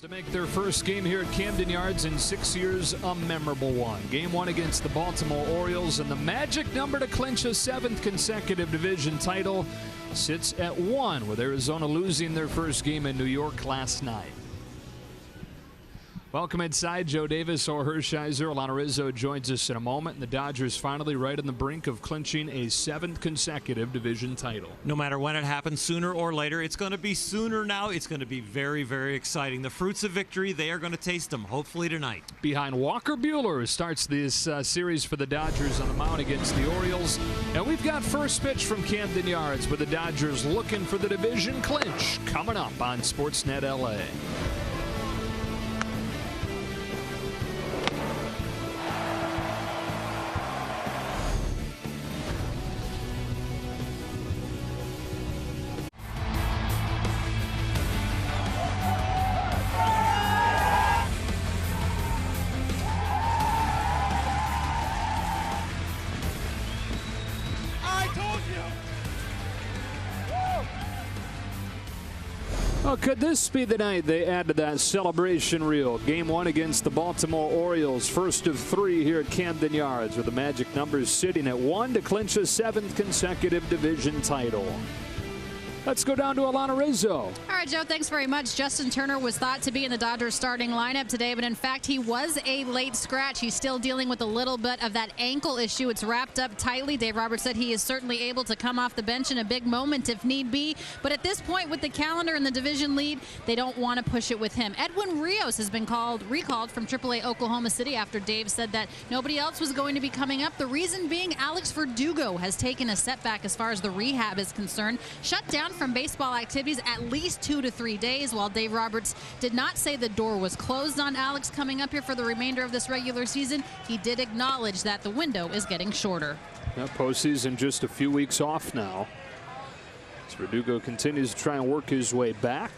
To make their first game here at Camden Yards in 6 years a memorable one. Game 1 against the Baltimore Orioles, and the magic number to clinch a 7th consecutive division title sits at 1, with Arizona losing their first game in New York last night. Welcome inside. Joe Davis or Hershiser. Alana Rizzo joins us in a moment. And the Dodgers finally right on the brink of clinching a 7th consecutive division title. No matter when it happens, sooner or later, it's going to be sooner now. It's going to be very, very exciting. The fruits of victory, they are going to taste them, hopefully tonight. Behind Walker Buehler starts this series for the Dodgers on the mound against the Orioles. And we've got first pitch from Camden Yards with the Dodgers looking for the division clinch coming up on Sportsnet LA. Well, could this be the night they add to that celebration reel? Game 1 against the Baltimore Orioles, first of 3 here at Camden Yards, with the magic numbers sitting at 1 to clinch a 7th consecutive division title. Let's go down to Alana Rizzo. All right, Joe, thanks very much. Justin Turner was thought to be in the Dodgers starting lineup today, but in fact, he was a late scratch. He's still dealing with a little bit of that ankle issue. It's wrapped up tightly. Dave Roberts said he is certainly able to come off the bench in a big moment if need be, but at this point with the calendar and the division lead, they don't want to push it with him. Edwin Rios has been recalled from AAA Oklahoma City after Dave said that nobody else was going to be coming up. The reason being Alex Verdugo has taken a setback as far as the rehab is concerned. Shut down from baseball activities at least 2 to 3 days, while Dave Roberts did not say the door was closed on Alex coming up here for the remainder of this regular season. He did acknowledge that the window is getting shorter. Postseason just a few weeks off now, as Verdugo continues to try and work his way back.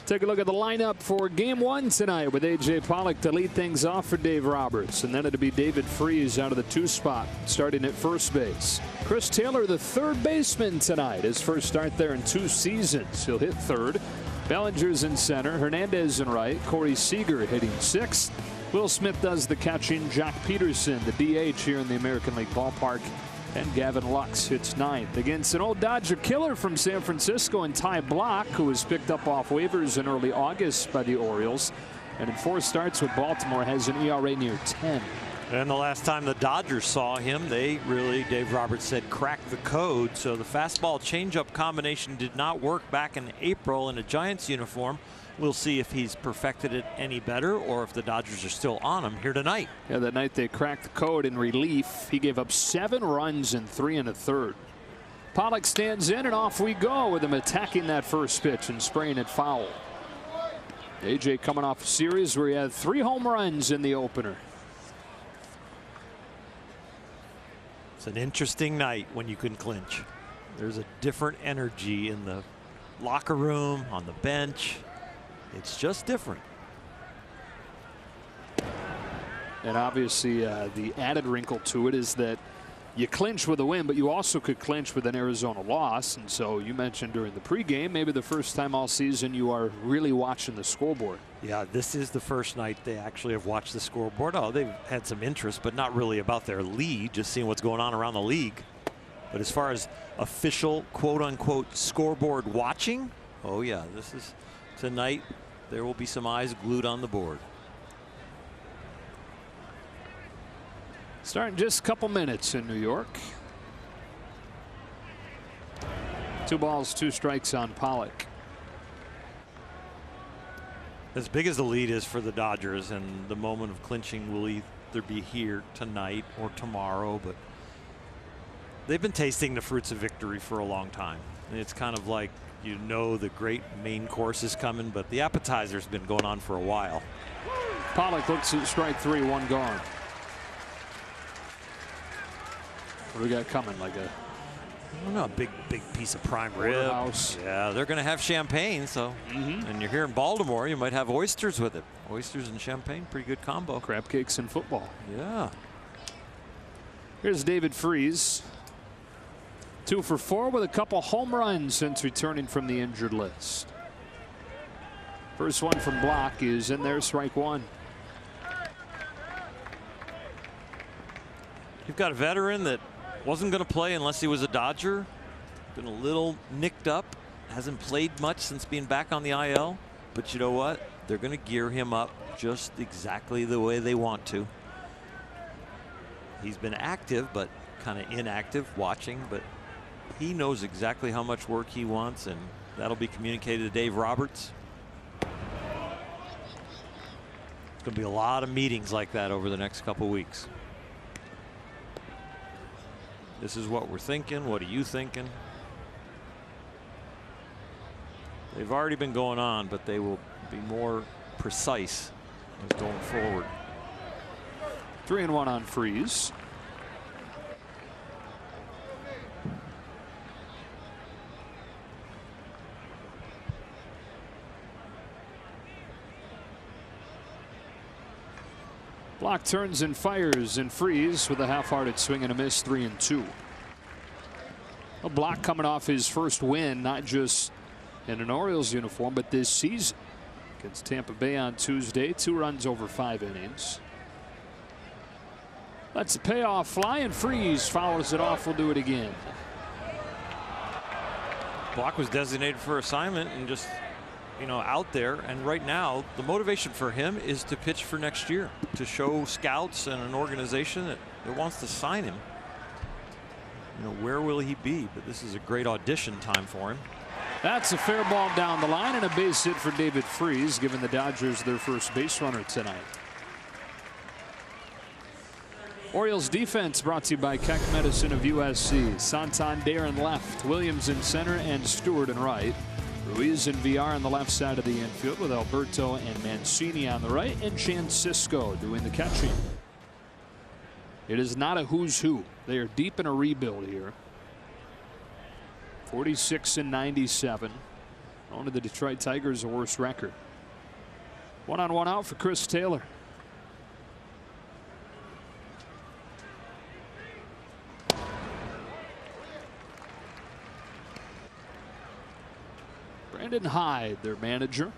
Take a look at the lineup for Game 1 tonight, with A.J. Pollock to lead things off for Dave Roberts. And then it'll be David Freese out of the 2 spot, starting at first base. Chris Taylor, the third baseman tonight. His first start there in 2 seasons. He'll hit third. Bellinger's in center. Hernandez in right. Corey Seager hitting 6th. Will Smith does the catching. Jack Peterson, the DH here in the American League ballpark. And Gavin Lux hits 9th against an old Dodger killer from San Francisco and Ty Block, who was picked up off waivers in early August by the Orioles, and in 4 starts with Baltimore has an ERA near 10. And the last time the Dodgers saw him, they really, Dave Roberts said, cracked the code. So the fastball changeup combination did not work back in April in a Giants uniform. We'll see if he's perfected it any better or if the Dodgers are still on him here tonight. Yeah, that night they cracked the code in relief. He gave up 7 runs in 3 1/3. Pollock stands in, and off we go with him attacking that first pitch and spraying it foul. AJ coming off a series where he had 3 home runs in the opener. It's an interesting night when you can clinch. There's a different energy in the locker room, on the bench. It's just different. And obviously the added wrinkle to it is that you clinch with a win, but you also could clinch with an Arizona loss. And so you mentioned during the pregame, maybe the first time all season you are really watching the scoreboard. Yeah, this is the first night they actually have watched the scoreboard. Oh, they've had some interest, but not really about their lead, just seeing what's going on around the league. But as far as official quote unquote scoreboard watching, oh yeah, this is tonight. There will be some eyes glued on the board. Starting just a couple minutes in New York. 2 balls, 2 strikes on Pollock. As big as the lead is for the Dodgers, and the moment of clinching will either be here tonight or tomorrow, but they've been tasting the fruits of victory for a long time. And it's kind of like, you know, the great main course is coming, but the appetizer's been going on for a while. Pollock looks at strike 3, 1 gone. What do we got coming? Like a, I don't know, a big piece of prime rib. House. Yeah, they're going to have champagne, so. And you're here in Baltimore, you might have oysters with it. Oysters and champagne, pretty good combo. Crab cakes and football. Yeah. Here's David Freese. 2 for 4 with a couple home runs since returning from the injured list. First one from Block is in there, strike one. You've got a veteran that wasn't going to play unless he was a Dodger. Been a little nicked up. Hasn't played much since being back on the IL. But you know what? They're going to gear him up just exactly the way they want to. He's been active, but kind of inactive, watching. But he knows exactly how much work he wants, and that'll be communicated to Dave Roberts. It's going to be a lot of meetings like that over the next couple weeks. This is what we're thinking. What are you thinking? They've already been going on, but they will be more precise as going forward. 3-1 on Freeze. Block turns and fires, and Freeze with a half-hearted swing and a miss, 3-2. A Block coming off his first win, not just in an Orioles uniform, but this season against Tampa Bay on Tuesday. 2 runs over 5 innings. That's a payoff fly, and Freeze fouls it off. We'll do it again. Block was designated for assignment and just, out there. And right now, the motivation for him is to pitch for next year, to show scouts and an organization that wants to sign him. Where will he be? But this is a great audition time for him. That's a fair ball down the line and a base hit for David Freeze, giving the Dodgers their first base runner tonight. Orioles defense brought to you by Keck Medicine of USC. Santander in left, Williams in center, and Stewart in right. Ruiz and VR on the left side of the infield with Alberto and Mancini on the right, and Francisco doing the catching. It is not a who's who. They are deep in a rebuild here. 46-97. Only the Detroit Tigers a worse record. 1-on-1 out for Chris Taylor. Brandon Hyde, their manager.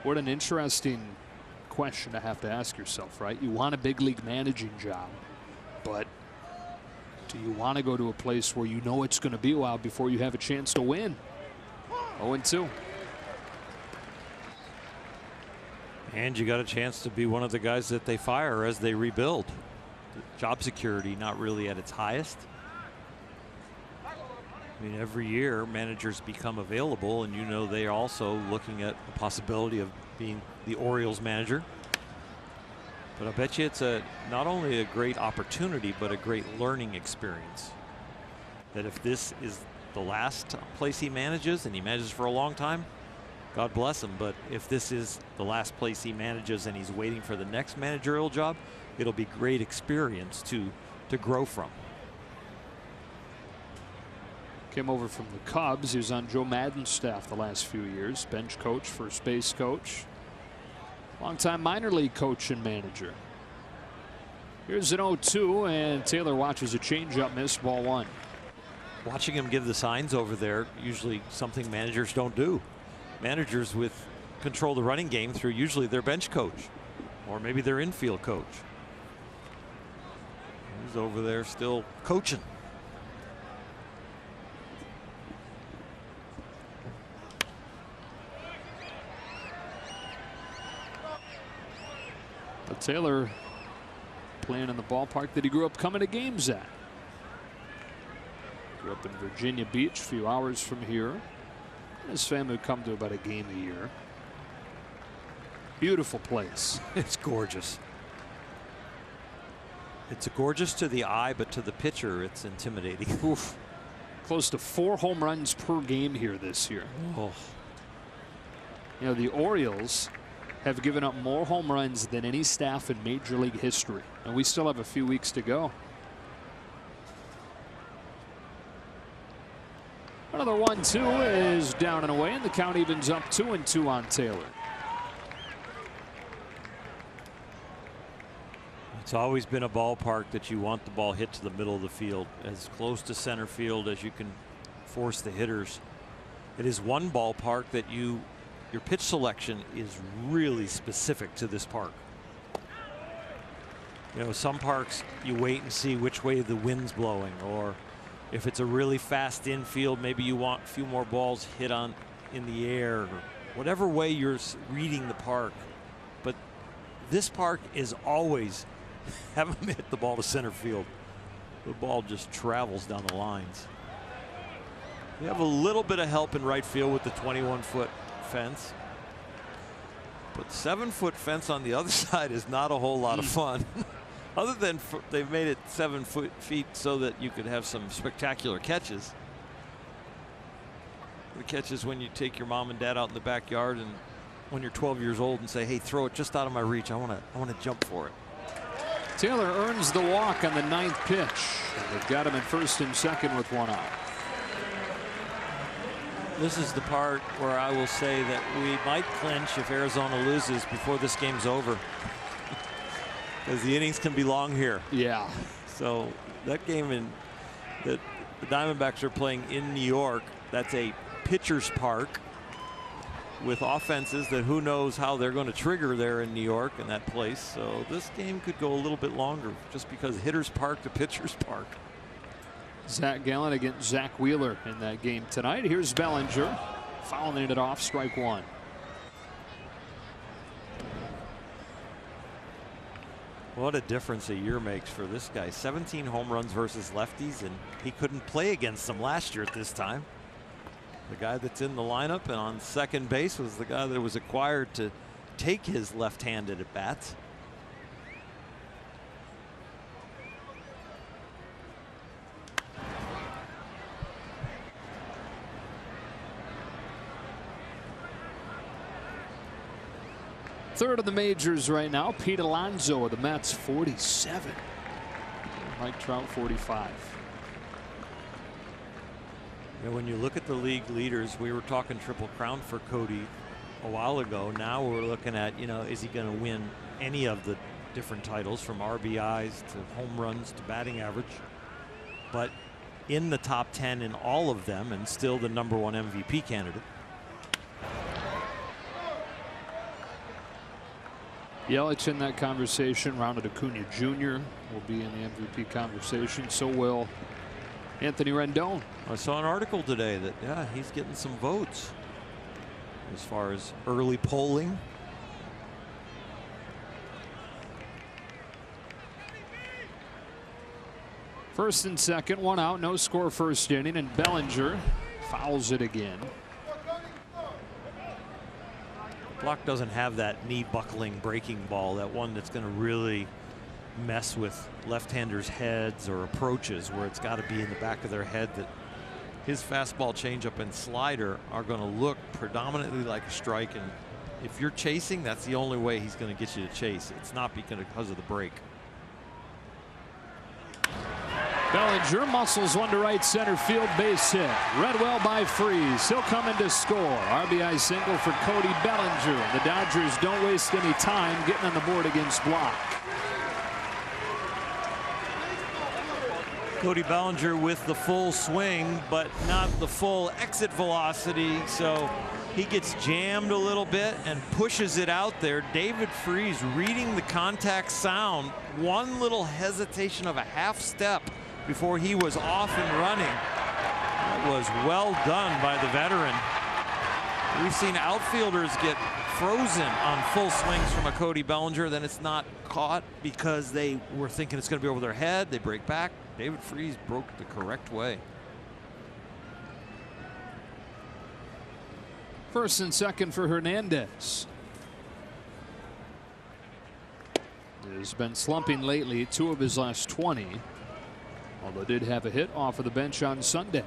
What an interesting question to have to ask yourself, right? You want a big league managing job, but do you want to go to a place where you know it's going to be a while before you have a chance to win? 0-2. And you got a chance to be one of the guys that they fire as they rebuild. Job security not really at its highest. I mean, every year managers become available, and they are also looking at the possibility of being the Orioles manager. But I bet you it's not only a great opportunity, but a great learning experience. That if this is the last place he manages, and he manages for a long time, God bless him. But if this is the last place he manages and he's waiting for the next managerial job, it'll be great experience to grow from. Came over from the Cubs. He was on Joe Madden's staff the last few years. Bench coach, first base coach. Longtime minor league coach and manager. Here's an 0-2, and Taylor watches a changeup miss, ball 1. Watching him give the signs over there, usually something managers don't do. Managers control the running game through usually their bench coach or maybe their infield coach. He's over there still coaching. But Taylor playing in the ballpark that he grew up coming to games at. Grew up in Virginia Beach, a few hours from here. And his family would come to about a game a year. Beautiful place. It's gorgeous. It's gorgeous to the eye, but to the pitcher, it's intimidating. Oof. Close to 4 home runs per game here this year. Oh. The Orioles have given up more home runs than any staff in Major League history, and we still have a few weeks to go. Another 1-2 is down and away, and the count evens up 2-2 on Taylor. It's always been a ballpark that you want the ball hit to the middle of the field, as close to center field as you can force the hitters. It is one ballpark that your pitch selection is really specific to this park. You know, some parks you wait and see which way the wind's blowing, or if it's a really fast infield, maybe you want a few more balls hit on in the air, or whatever way you're reading the park. But this park is always have them hit the ball to center field. The ball just travels down the lines. We have a little bit of help in right field with the 21-foot fence. But 7-foot fence on the other side is not a whole lot of fun. Other than they've made it 7 feet so that you could have some spectacular catches. The catches when you take your mom and dad out in the backyard and when you're 12 years old and say, hey, throw it just out of my reach. I want to jump for it. Taylor earns the walk on the 9th pitch. And they've got him at first and second with 1 out. This is the part where I will say that we might clinch if Arizona loses before this game's over. Because the innings can be long here. Yeah. So that game that the Diamondbacks are playing in New York, that's a pitcher's park with offenses that who knows how they're going to trigger there in New York in that place. So this game could go a little bit longer just because hitter's park to pitcher's park. Zach Gallen against Zach Wheeler in that game tonight. Here's Bellinger fouling it off, strike 1. What a difference a year makes for this guy. 17 home runs versus lefties, and he couldn't play against them last year at this time. The guy that's in the lineup and on second base was the guy that was acquired to take his left-handed at bats. Third of the majors right now, Pete Alonso of the Mets, 47. Mike Trout, 45. And when you look at the league leaders, we were talking Triple Crown for Cody a while ago. Now we're looking at, you know, is he going to win any of the different titles from RBIs to home runs to batting average? But in the top 10 in all of them and still the #1 MVP candidate. Yelich in that conversation. Ronald Acuna Jr. will be in the MVP conversation. So will Anthony Rendon. I saw an article today that, yeah, he's getting some votes as far as early polling. First and second, 1 out, no score first inning, and Bellinger fouls it again. Block doesn't have that knee buckling breaking ball, that one that's going to really mess with left-handers' heads or approaches, where it's got to be in the back of their head. That his fastball, changeup, and slider are going to look predominantly like a strike, and if you're chasing, that's the only way he's going to get you to chase. It's not because of the break. Bellinger muscles one to right center field, base hit. Read well by Freese. He'll come in to score. RBI single for Cody Bellinger. The Dodgers don't waste any time getting on the board against Block. Cody Bellinger with the full swing, but not the full exit velocity, so he gets jammed a little bit and pushes it out there. David Freese reading the contact sound. One little hesitation of a half step before he was off and running. That was well done by the veteran. We've seen outfielders get frozen on full swings from a Cody Bellinger, then it's not caught because they were thinking it's going to be over their head. They break back. David Freese broke the correct way. First and second for Hernandez. He's been slumping lately, 2 of his last 20. Although did have a hit off of the bench on Sunday.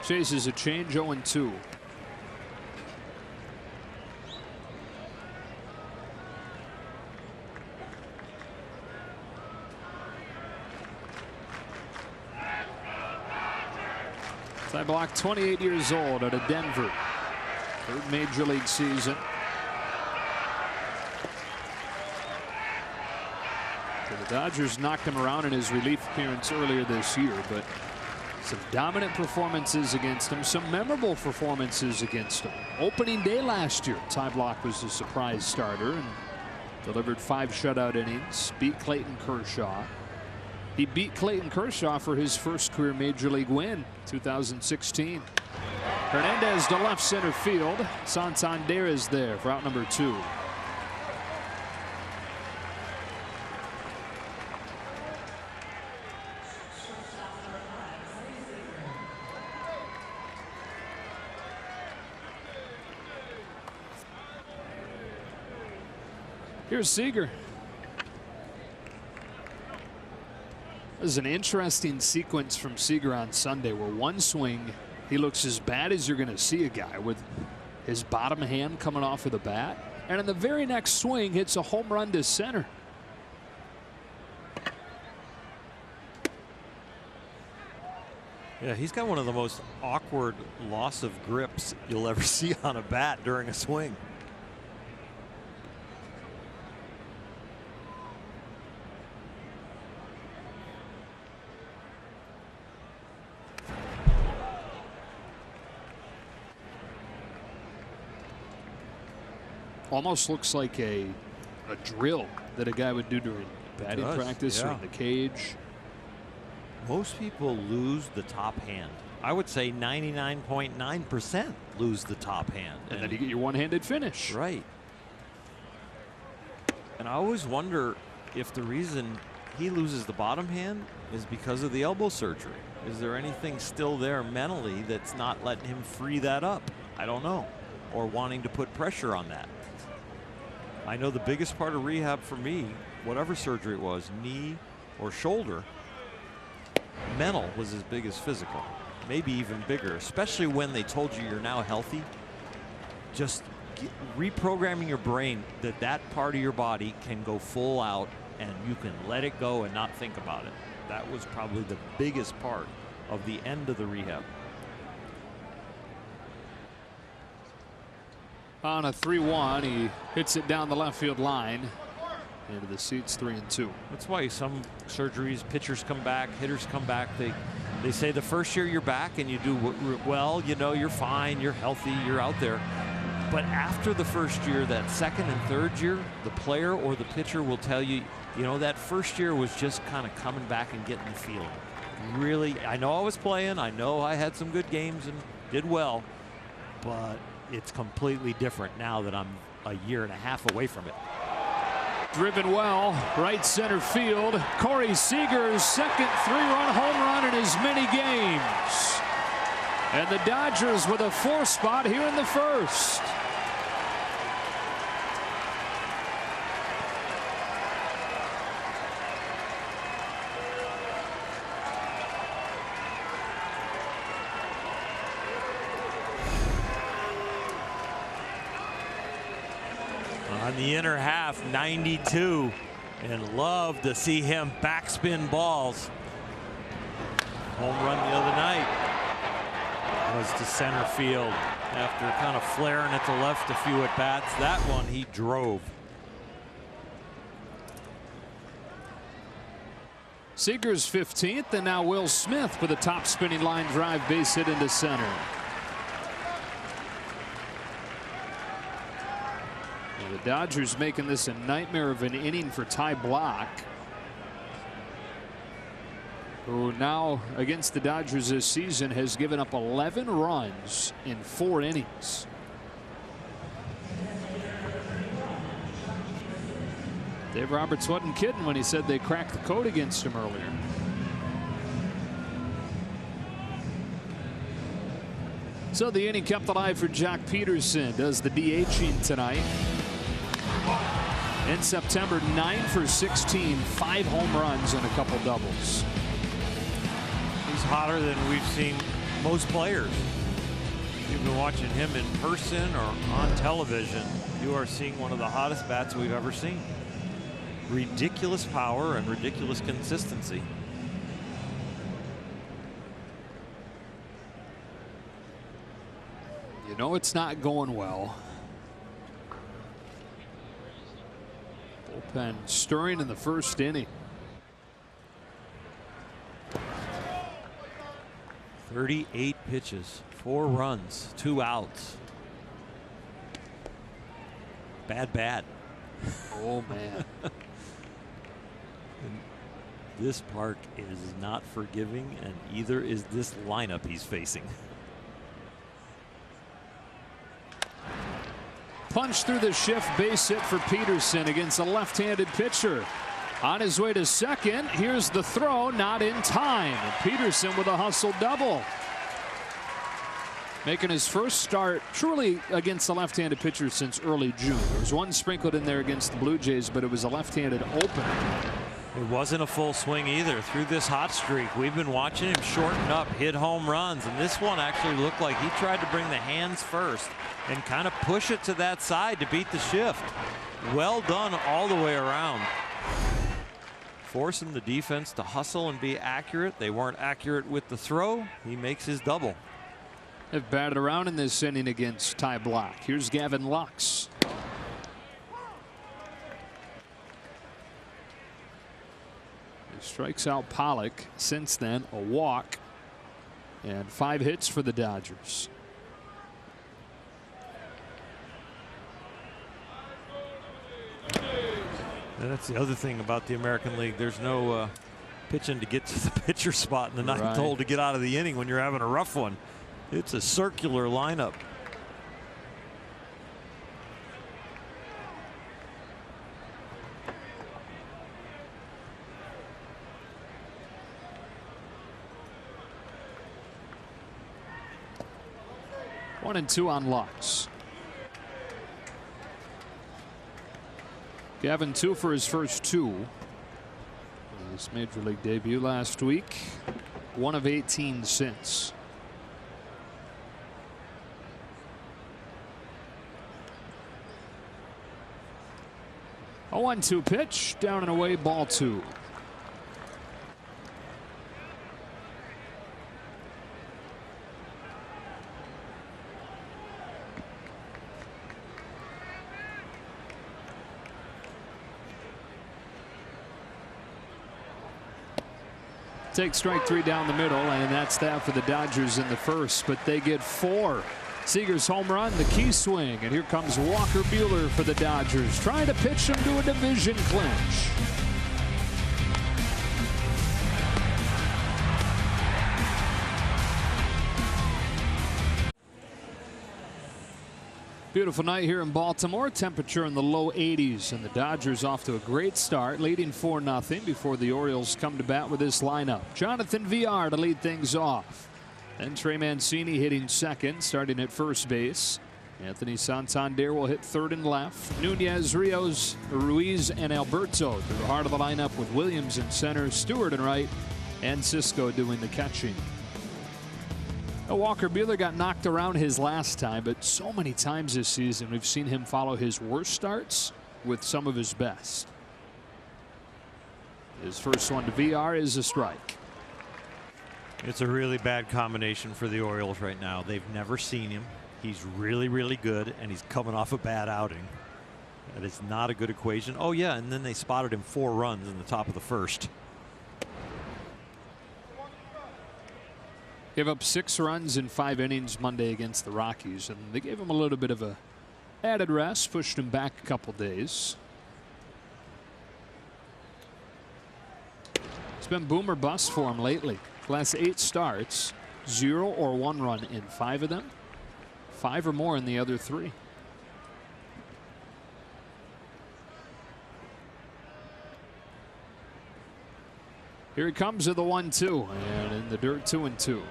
Chases a change, 0-2. Block, 28 years old, out of Denver. Third major league season. The Dodgers knocked him around in his relief appearance earlier this year, but some dominant performances against him, some memorable performances against him. Opening day last year, Ty Blach was the surprise starter and delivered 5 shutout innings, beat Clayton Kershaw. He beat Clayton Kershaw for his first career major league win, 2016. Hernandez to left center field. Santander is there for out number 2. Here's Seager. This is an interesting sequence from Seager on Sunday, where one swing he looks as bad as you're going to see a guy, with his bottom hand coming off of the bat, and in the very next swing hits a home run to center. Yeah, he's got one of the most awkward loss of grips you'll ever see on a bat during a swing. Almost looks like a drill that a guy would do during batting practice or in the cage. Most people lose the top hand. I would say 99.9% lose the top hand. And then you get your one-handed finish. Right. And I always wonder if the reason he loses the bottom hand is because of the elbow surgery. Is there anything still there mentally that's not letting him free that up? I don't know. Or wanting to put pressure on that. I know the biggest part of rehab for me, whatever surgery it was, knee or shoulder, mental was as big as physical, maybe even bigger, especially when they told you you're now healthy. Just reprogramming your brain that that part of your body can go full out and you can let it go and not think about it. That was probably the biggest part of the end of the rehab. On a 3-1, he hits it down the left field line into the seats, 3-2. That's why some surgeries, pitchers come back, hitters come back. They say the first year you're back and you do well, you know, you're fine, you're healthy, you're out there. But after the first year, that second and third year, the player or the pitcher will tell you, you know, that first year was just kind of coming back and getting the feeling. Really, I know I was playing, I know I had some good games and did well, but it's completely different now that I'm a year and a half away from it. Driven well, right center field. Corey Seager's second 3-run home run in as many games. And the Dodgers with a 4 spot here in the first. On the inner half, 92, and love to see him backspin balls. Home run the other night was to center field after kind of flaring it to left a few at bats. That one he drove. Seager's 15th, and now Will Smith with a top spinning line drive base hit into center. The Dodgers making this a nightmare of an inning for Ty Blach, who now against the Dodgers this season has given up 11 runs in 4 innings. Dave Roberts wasn't kidding when he said they cracked the code against him earlier. So the inning kept alive for Jack Peterson. Does the DHing tonight. In September, 9 for 16, 5 home runs and a couple doubles. He's hotter than we've seen most players. You've been watching him in person or on television. You are seeing one of the hottest bats we've ever seen. Ridiculous power and ridiculous consistency. You know it's not going well. Bullpen stirring in the first inning. 38 pitches, 4 runs, 2 outs. Bad. Oh, man. This park is not forgiving, and either is this lineup he's facing. Punch through the shift, base hit for Peterson against a left-handed pitcher. On his way to second, here's the throw, not in time. Peterson with a hustle double. Making his first start truly against the left-handed pitcher since early June. There was one sprinkled in there against the Blue Jays, but it was a left-handed opener. It wasn't a full swing either. Through this hot streak, we've been watching him shorten up, hit home runs, and this one actually looked like he tried to bring the hands first and kind of push it to that side to beat the shift. Well done all the way around. Forcing the defense to hustle and be accurate. They weren't accurate with the throw. He makes his double. They've batted around in this inning against Ty Block. Here's Gavin Lux. He strikes out Pollock. Since then, a walk and 5 hits for the Dodgers. And that's the other thing about the American League. There's no pitching to get to the pitcher spot in the ninth hole to get out of the inning when you're having a rough one. It's a circular lineup. One and two on Lux. Gavin 2 for his first 2. His major league debut last week. 1 of 18 since. 0-1-2 pitch, down and away, ball 2. Take strike 3 down the middle, and that's that for the Dodgers in the first, but they get 4. Seager's home run, the key swing, and here comes Walker Buehler for the Dodgers, trying to pitch him to a division clinch. Beautiful night here in Baltimore. Temperature in the low 80s, and the Dodgers off to a great start, leading 4-0 before the Orioles come to bat with this lineup. Jonathan Villar to lead things off. Then Trey Mancini hitting second, starting at first base. Anthony Santander will hit third and left. Nunez, Rios, Ruiz, and Alberto to the heart of the lineup with Williams in center, Stewart in right, and Cisco doing the catching. Walker Buehler got knocked around his last time, but so many times this season we've seen him follow his worst starts with some of his best. His first one to VR is a strike. It's a really bad combination for the Orioles right now. They've never seen him. He's really, really good, and he's coming off a bad outing. That is not a good equation. Oh, yeah, and then they spotted him 4 runs in the top of the first. Gave up 6 runs in 5 innings Monday against the Rockies, and they gave him a little bit of a added rest, pushed him back a couple days. It's been boom or bust for him lately. Last 8 starts, 0 or 1 run in 5 of them, 5 or more in the other 3. Here he comes to the 1-2, and in the dirt, 2-2.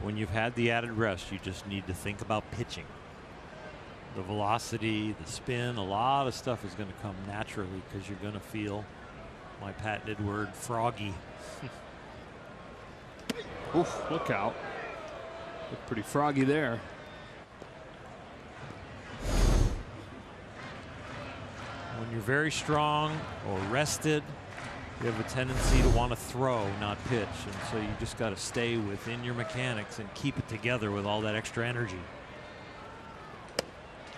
When you've had the added rest, you just need to think about pitching. The velocity, the spin, a lot of stuff is going to come naturally because you're going to feel, my patented word, froggy. Oof, look out. Looked pretty froggy there. When you're very strong or rested, You have a tendency to want to throw, not pitch, and so you just got to stay within your mechanics and keep it together with all that extra energy.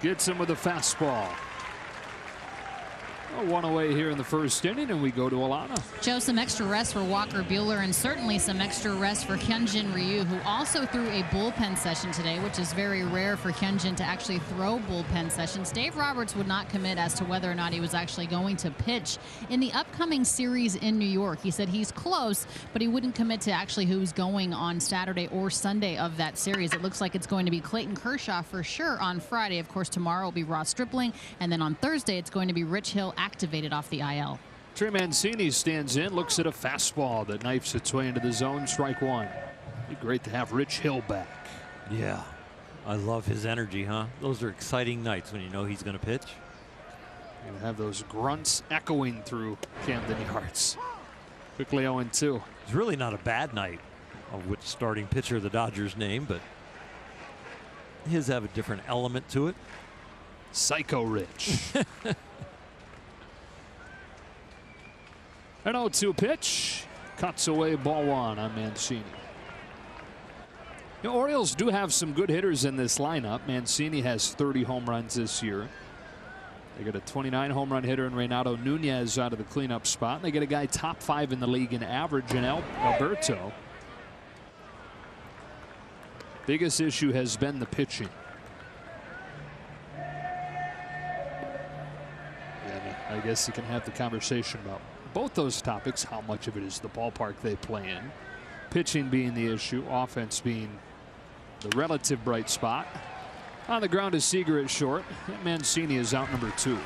Gets him with a fastball. One away here in the first inning, and we go to Alana. Joe, some extra rest for Walker Buehler and certainly some extra rest for Hyunjin Ryu, who also threw a bullpen session today, which is very rare for Hyunjin to actually throw bullpen sessions. Dave Roberts would not commit as to whether or not he was actually going to pitch in the upcoming series in New York. He said he's close, but he wouldn't commit to actually who's going on Saturday or Sunday of that series. It looks like it's going to be Clayton Kershaw for sure on Friday. Of course, tomorrow will be Ross Stripling, and then on Thursday it's going to be Rich Hill activated off the IL. Trey Mancini stands in, looks at a fastball that knifes its way into the zone. Strike one. Be great to have Rich Hill back. Yeah, I love his energy, huh? Those are exciting nights when you know he's going to pitch. You have those grunts echoing through Camden Yards. Quickly 0-2. It's really not a bad night of which starting pitcher the Dodgers name, but his have a different element to it. Psycho Rich. An 0-2 pitch. Cuts away ball one on Mancini. The Orioles do have some good hitters in this lineup. Mancini has 30 home runs this year. They get a 29 home run hitter in Renato Nunez out of the cleanup spot. They get a guy top 5 in the league in average in Alberto. Biggest issue has been the pitching. And I guess you can have the conversation about both those topics. How much of it is the ballpark they play in? Pitching being the issue, offense being the relative bright spot. On the ground is Seager at short. Mancini is out number 2.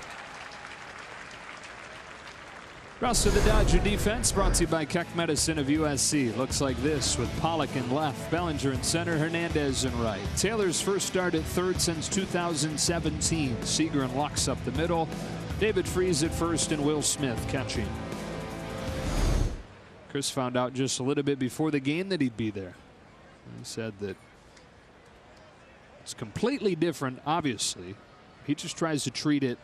Rest of the Dodger defense brought to you by Keck Medicine of USC. Looks like this with Pollock in left, Bellinger in center, Hernandez in right. Taylor's first start at third since 2017. Seager and Lux up the middle. David Freese at first and Will Smith catching. Chris found out just a little bit before the game that he'd be there. He said that it's completely different, obviously. He just tries to treat it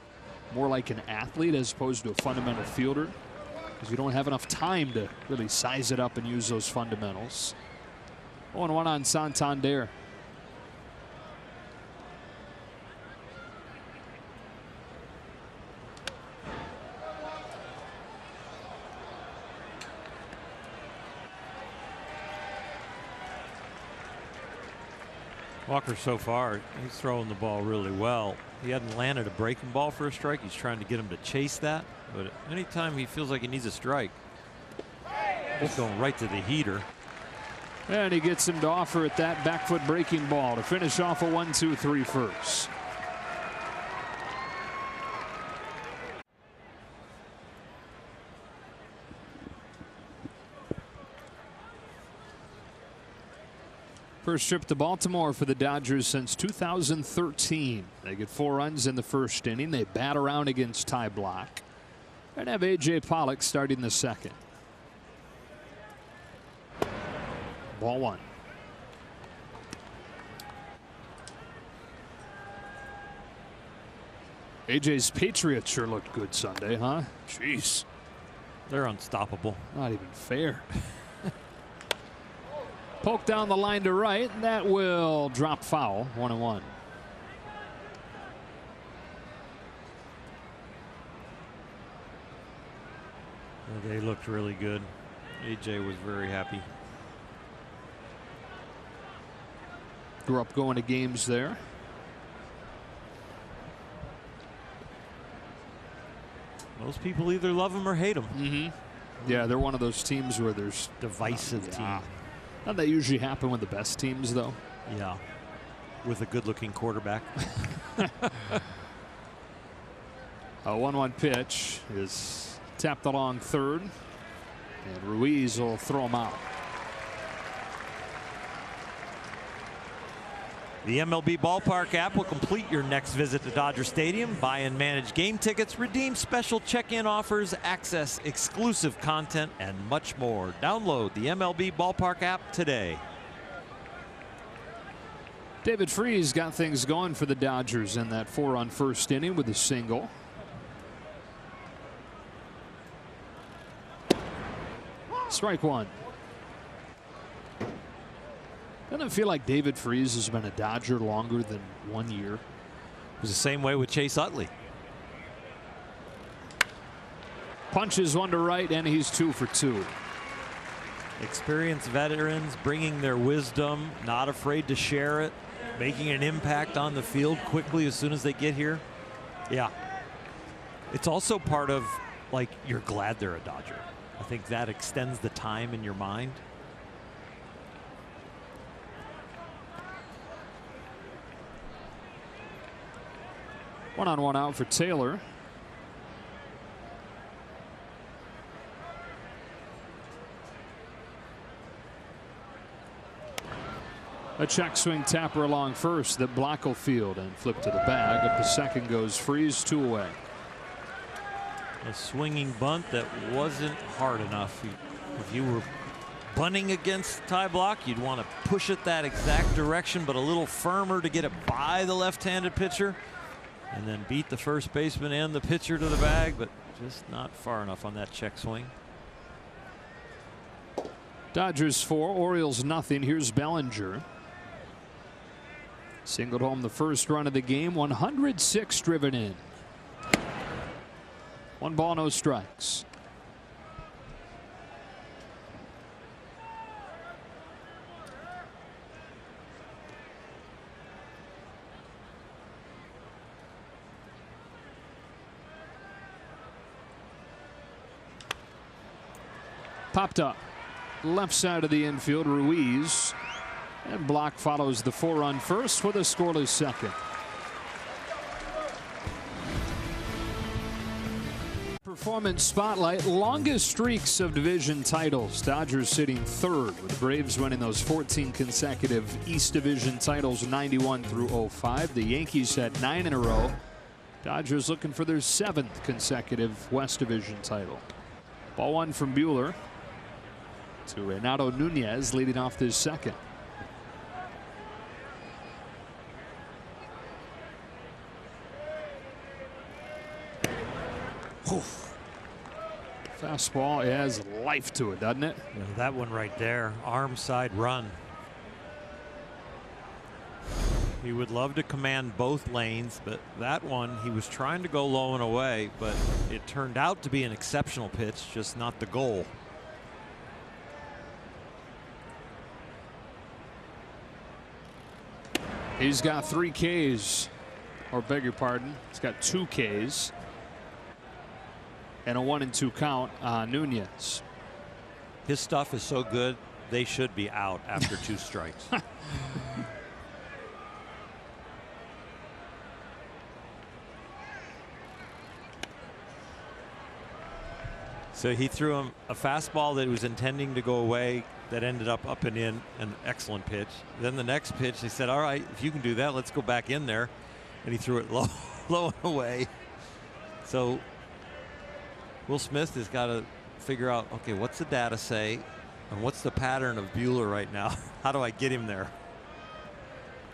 more like an athlete as opposed to a fundamental fielder, because you don't have enough time to really size it up and use those fundamentals. 0-1 on Santander. Walker so far, he's throwing the ball really well. He hadn't landed a breaking ball for a strike. He's trying to get him to chase that. But anytime he feels like he needs a strike, he's going right to the heater. And he gets him to offer at that back foot breaking ball to finish off a 1-2-3 first. First trip to Baltimore for the Dodgers since 2013. They get 4 runs in the first inning. They bat around against Ty Blach and have A.J. Pollock starting the second. Ball one. A.J.'s Patriots sure looked good Sunday, huh? Jeez. They're unstoppable. Not even fair. Poke down the line to right, and that will drop foul. 1-1. They looked really good. AJ was very happy. Grew up going to games there. Most people either love him or hate him. Mm-hmm. Yeah, they're one of those teams where there's divisive team. Doesn't that usually happen with the best teams, though? Yeah, with a good-looking quarterback. A 1-1 pitch is tapped along third, and Ruiz will throw him out. The MLB Ballpark app will complete your next visit to Dodger Stadium. Buy and manage game tickets, redeem special check-in offers, access exclusive content, and much more. Download the MLB Ballpark app today. David Freese got things going for the Dodgers in that 4-run first inning with a single. Strike one. Doesn't it feel like David Freese has been a Dodger longer than 1 year? It was the same way with Chase Utley. Punches one to right, and he's 2 for 2. Experienced veterans bringing their wisdom, not afraid to share it, making an impact on the field quickly as soon as they get here. Yeah. It's also part of, like, you're glad they're a Dodger. I think that extends the time in your mind. One on one out for Taylor. A check swing tapper along first that Block will field and flip to the bag. Up the second goes Freese, 2 away. A swinging bunt that wasn't hard enough. If you were bunting against Ty Block, you'd want to push it that exact direction, but a little firmer to get it by the left-handed pitcher, and then beat the first baseman and the pitcher to the bag, but just not far enough on that check swing. Dodgers 4, Orioles nothing. Here's Bellinger. Singled home the first run of the game. 106 driven in. 1 ball, no strikes. Popped up. Left side of the infield, Ruiz. And Block follows the 4-run first with a scoreless second. Performance spotlight. Longest streaks of division titles. Dodgers sitting 3rd, with the Braves winning those 14 consecutive East Division titles, 91 through 05. The Yankees had 9 in a row. Dodgers looking for their 7th consecutive West Division title. Ball 1 from Buehler to Renato Nunez, leading off this second. Oof. Fastball has life to it, doesn't it? Yeah, that one right there, arm side run. He would love to command both lanes, but that one he was trying to go low and away, but it turned out to be an exceptional pitch, just not the goal. He's got 3 Ks, or beg your pardon, he's got 2 Ks. And a 1-2 count on Nunez. His stuff is so good, they should be out after 2 strikes. So he threw him a fastball that was intending to go away that ended up and in, an excellent pitch. Then the next pitch, they said, all right, if you can do that, let's go back in there. And he threw it low and away. So Will Smith has got to figure out, okay, what's the data say and what's the pattern of Buehler right now? How do I get him there?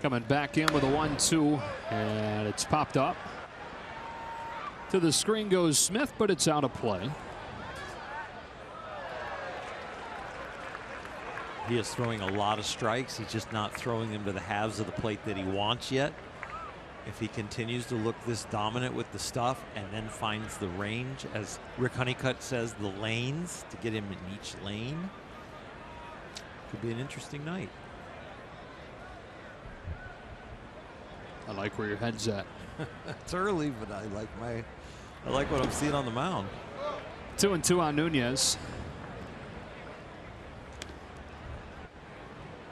Coming back in with a 1-2, and it's popped up. To the screen goes Smith, but it's out of play. He is throwing a lot of strikes. He's just not throwing them to the halves of the plate that he wants yet. If he continues to look this dominant with the stuff and then finds the range, as Rick Honeycutt says, the lanes, to get him in each lane, could be an interesting night. I like where your head's at. It's early, but I like what I'm seeing on the mound. 2-2 on Nunez.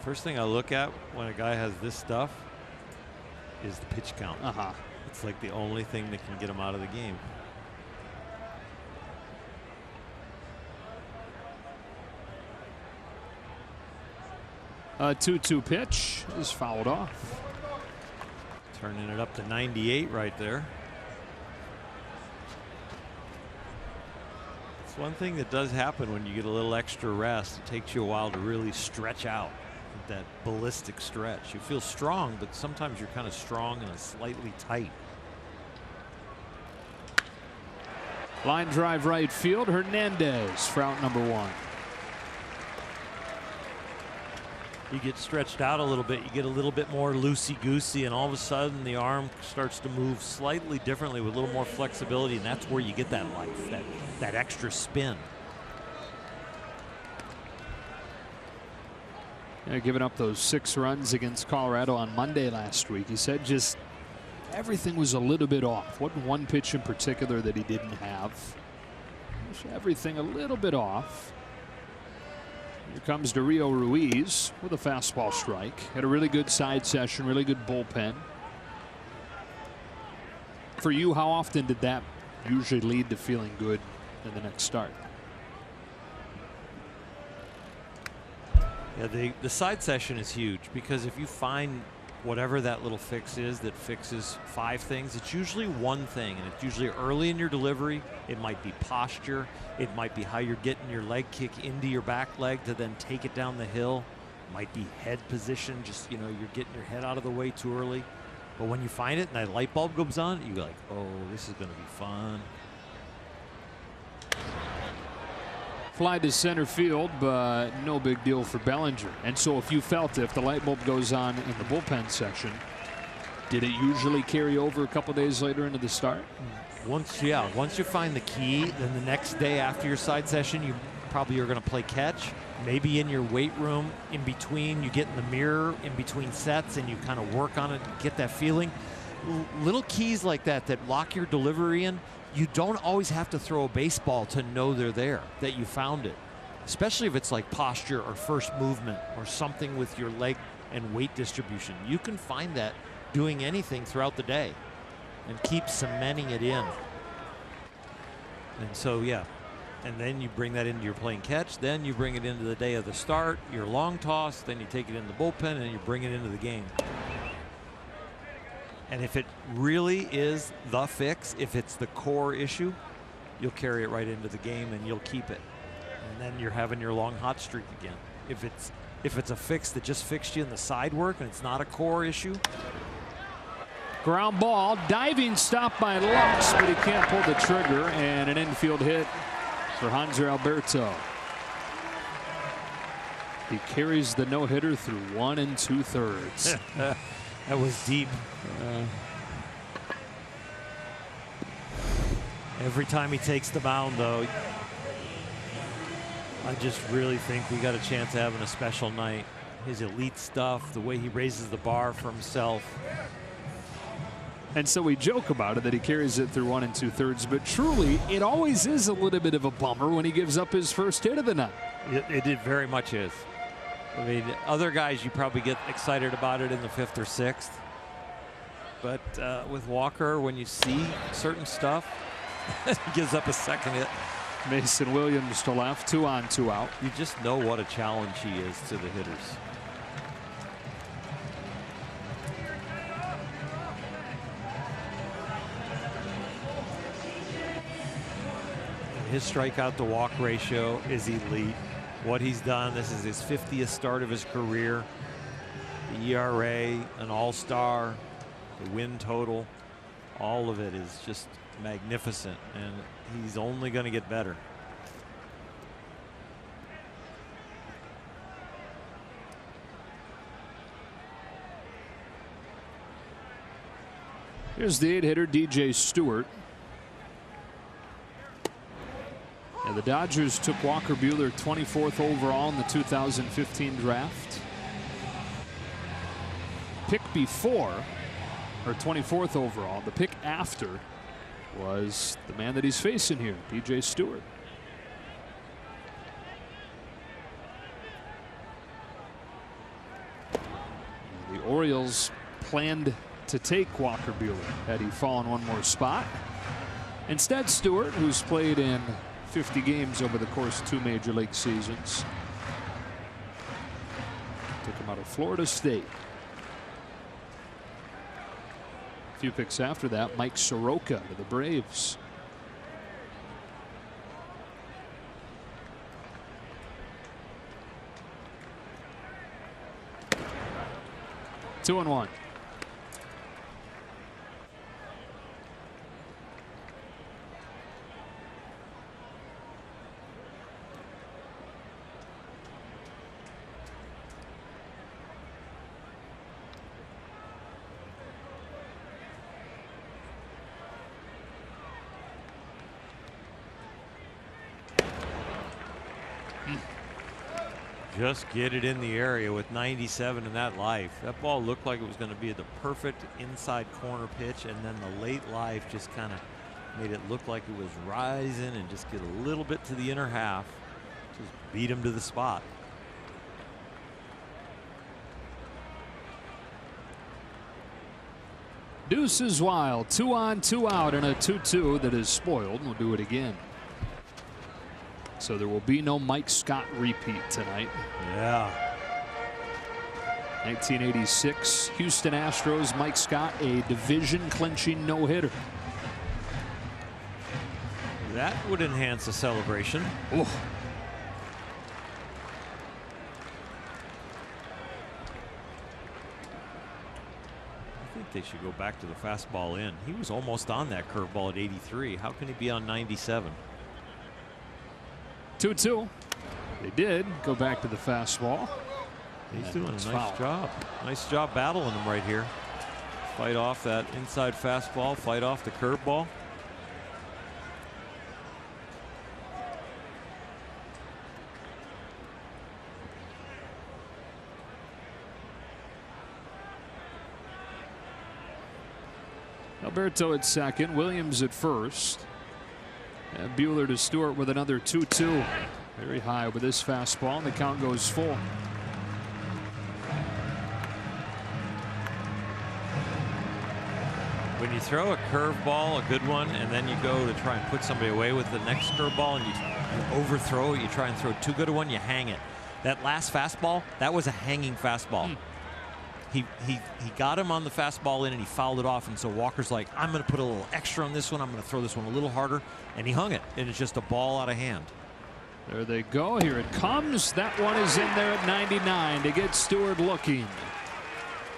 First thing I look at when a guy has this stuff is the pitch count. It's like the only thing that can get him out of the game. A 2-2 pitch is fouled off. Turning it up to 98 right there. It's one thing that does happen when you get a little extra rest. It takes you a while to really stretch out. That ballistic stretch. You feel strong, but sometimes you're kind of strong and slightly tight. Line drive right field. Hernandez for out number 1. You get stretched out a little bit, you get a little bit more loosey-goosey, and all of a sudden the arm starts to move slightly differently with a little more flexibility, and that's where you get that life, that extra spin. Yeah, giving up those 6 runs against Colorado on Monday last week. He said just everything was a little bit off. Wasn't one pitch in particular that he didn't have. Just everything a little bit off. Here comes Dario Ruiz with a fastball strike. Had a really good side session, really good bullpen. For you, how often did that usually lead to feeling good in the next start? Yeah, the side session is huge, because if you find whatever that little fix is that fixes 5 things, it's usually one thing, and it's usually early in your delivery. It might be posture. It might be how you're getting your leg kick into your back leg to then take it down the hill. It might be head position, just, you know, you're getting your head out of the way too early. But when you find it and that light bulb goes on, you're like, oh, this is going to be fun. Fly to center field, but no big deal for Bellinger. And so if you felt if the light bulb goes on in the bullpen section, did it usually carry over a couple days later into the start? Once you find the key, then the next day after your side session, you probably are going to play catch. Maybe in your weight room, in between, you get in the mirror in between sets and you kind of work on it and get that feeling. Little keys like that lock your delivery in. You don't always have to throw a baseball to know they're there, that you found it. Especially if it's like posture or first movement or something with your leg and weight distribution. You can find that doing anything throughout the day and keep cementing it in. And so, yeah. And then you bring that into your playing catch. Then you bring it into the day of the start, your long toss. Then you take it in the bullpen and you bring it into the game. And if it really is the fix, if it's the core issue, you'll carry it right into the game and you'll keep it. And then you're having your long hot streak again. If it's a fix that just fixed you in the side work and it's not a core issue. Ground ball, diving stop by Lux, but he can't pull the trigger, and an infield hit for Hanser Alberto. He carries the no-hitter through 1 2/3. That was deep. Every time he takes the mound, though, I just really think we got a chance of having a special night. His elite stuff, the way he raises the bar for himself. And so we joke about it that he carries it through 1 2/3, but truly, it always is a little bit of a bummer when he gives up his first hit of the night. It very much is. I mean, other guys, you probably get excited about it in the 5th or 6th. But with Walker, when you see certain stuff, he gives up a second hit. Mason Williams to left, 2 on, 2 out. You just know what a challenge he is to the hitters. His strikeout to walk ratio is elite. What he's done, this is his 50th start of his career. The ERA, an all-star, the win total, all of it is just magnificent, and he's only going to get better. Here's the 8-hitter, DJ Stewart. Yeah, the Dodgers took Walker Buehler 24th overall in the 2015 draft. Pick before, or 24th overall, the pick after was the man that he's facing here, DJ Stewart. The Orioles planned to take Walker Buehler had he fallen one more spot. Instead, Stewart, who's played in 50 games over the course of 2 major league seasons, took him out of Florida State. A few picks after that, Mike Soroka to the Braves. Two and 1. just get it in the area with 97 in that life. That ball looked like it was going to be the perfect inside corner pitch, and then the late life just kind of made it look like it was rising and just get a little bit to the inner half. Just beat him to the spot. Deuce is wild. 2 on, 2 out, and a 2-2 that is spoiled. We'll do it again. So there will be no Mike Scott repeat tonight. Yeah. 1986 Houston Astros, Mike Scott, a division clinching no-hitter. That would enhance the celebration. Ooh. I think they should go back to the fastball in. He was almost on that curveball at 83. How can he be on 97? 2-2. They did go back to the fastball. He's doing a nice job. Nice job battling him right here. Fight off that inside fastball, fight off the curveball. Alberto at second, Williams at first. And Buehler to Stewart with another 2-2. Very high with this fastball, and the count goes full. When you throw a curveball, a good one, and then you go to try and put somebody away with the next curveball and you overthrow it, you try and throw too good a one, you hang it. That last fastball, that was a hanging fastball. He got him on the fastball in and he fouled it off, and so Walker's like, I'm going to put a little extra on this one. I'm going to throw this one a little harder, and he hung it, and it's just a ball out of hand. There they go. Here it comes. That one is in there at 99 to get Stewart looking.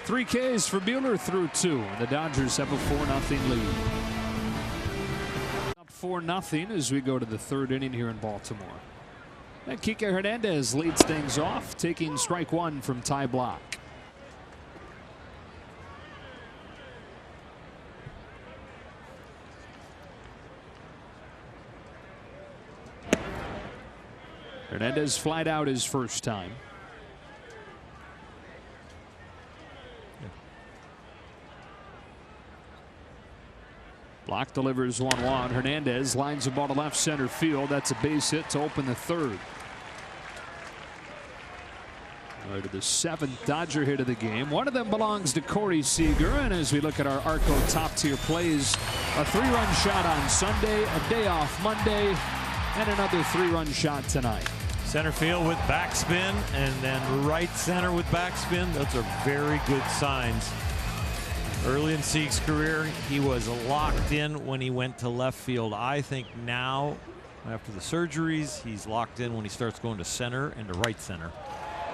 3 Ks for Buehler through 2. And the Dodgers have a 4-0 lead. Up 4-0 as we go to the 3rd inning here in Baltimore. And Kike Hernandez leads things off, taking strike 1 from Ty Blach. Hernandez flied out his first time. Blach delivers 1-1. Hernandez lines the ball to left center field. That's a base hit to open the 3rd. Right to the 7th Dodger hit of the game. One of them belongs to Corey Seager. And as we look at our Arco top tier plays, a 3-run shot on Sunday, a day off Monday, and another 3-run shot tonight. Center field with backspin and then right center with backspin. Those are very good signs. Early in Sieg's career, he was locked in when he went to left field. I think now, after the surgeries, he's locked in when he starts going to center and to right center.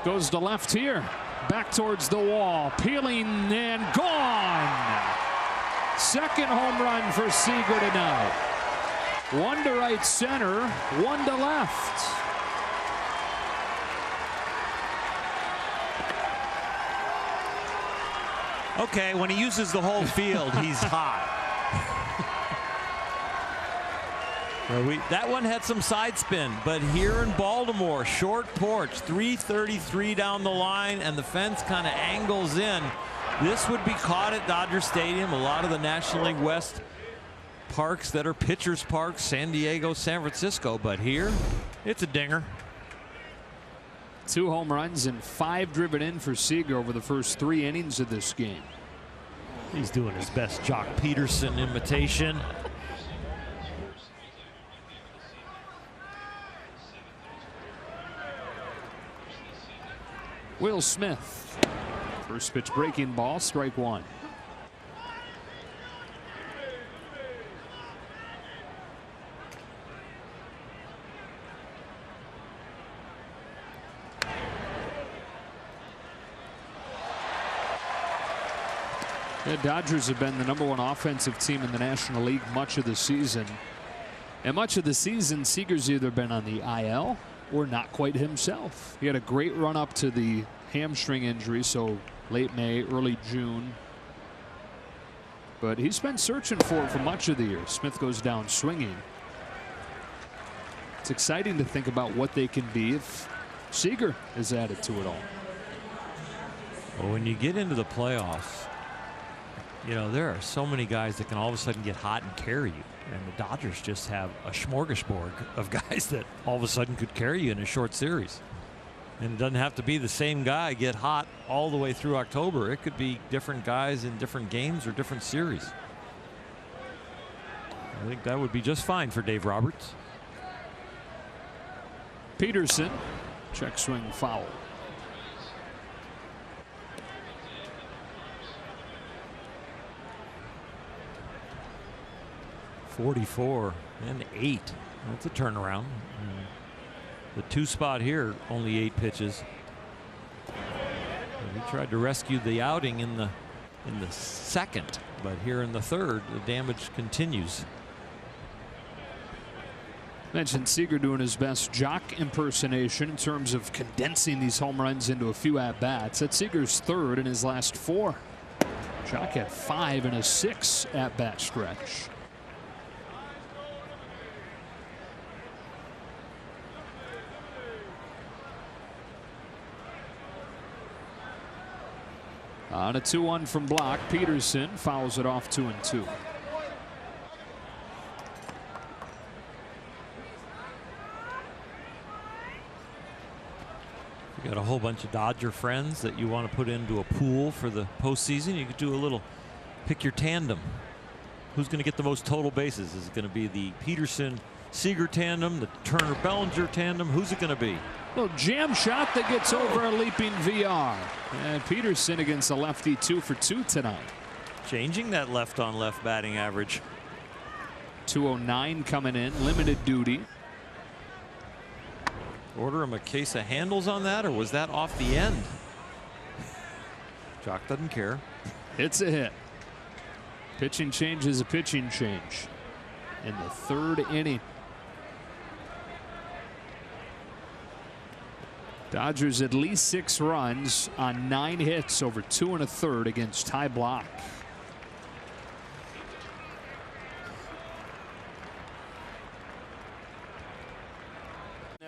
Goes to left here. Back towards the wall. Peeling and gone. 2nd home run for Seager tonight. 1 to right center, 1 to left. Okay, when he uses the whole field, he's hot. Well, that one had some side spin, but here in Baltimore, short porch, 333 down the line, and the fence kind of angles in. This would be caught at Dodger Stadium. A lot of the National League West parks that are pitchers parks, San Diego, San Francisco, but here it's a dinger. 2 home runs and 5 driven in for Seager over the first 3 innings of this game. He's doing his best Jock Peterson imitation. Will Smith. First pitch breaking ball, strike 1. The Dodgers have been the #1 offensive team in the National League much of the season. And much of the season, Seager's either been on the IL or not quite himself. He had a great run up to the hamstring injury, so late May, early June. But he's been searching for it for much of the year. Smith goes down swinging. It's exciting to think about what they can be if Seager is added to it all. Well, when you get into the playoffs, you know, there are so many guys that can all of a sudden get hot and carry you. And the Dodgers just have a smorgasbord of guys that all of a sudden could carry you in a short series. And it doesn't have to be the same guy get hot all the way through October. It could be different guys in different games or different series. I think that would be just fine for Dave Roberts. Peterson, check swing foul. .44 and 8. That's a turnaround. The 2 spot here, only 8 pitches. He tried to rescue the outing in the second, but here in the third, the damage continues. Mentioned Seager doing his best Jock impersonation in terms of condensing these home runs into a few at-bats. That's Seager's third in his last 4. Jock had 5 in a 6 at-bat stretch. On a 2-1 from Block, Peterson fouls it off 2-2. You got a whole bunch of Dodger friends that you want to put into a pool for the postseason. You could do a little pick your tandem. Who's going to get the most total bases? Is it going to be the Peterson-Seager tandem, the Turner-Bellinger tandem? Who's it going to be? Little jam shot that gets over a leaping VR. And Peterson against a lefty 2 for 2 tonight. Changing that left-on-left batting average. 209 coming in, limited duty. Order him a case of handles on that, or was that off the end? Jock doesn't care. It's a hit. Pitching change is a pitching change in the 3rd inning. Dodgers at least 6 runs on 9 hits over 2 1/3 against Ty Block.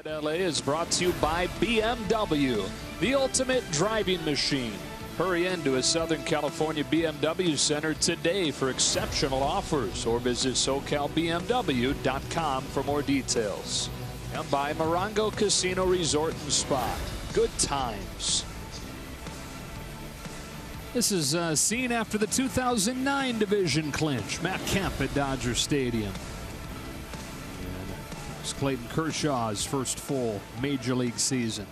LA is brought to you by BMW, the ultimate driving machine. Hurry into a Southern California BMW center today for exceptional offers, or visit SoCalBMW.com for more details. And by Morongo Casino Resort and Spa. Good times. This is seen after the 2009 division clinch. Matt Kemp at Dodger Stadium. It's Clayton Kershaw's first full major league season.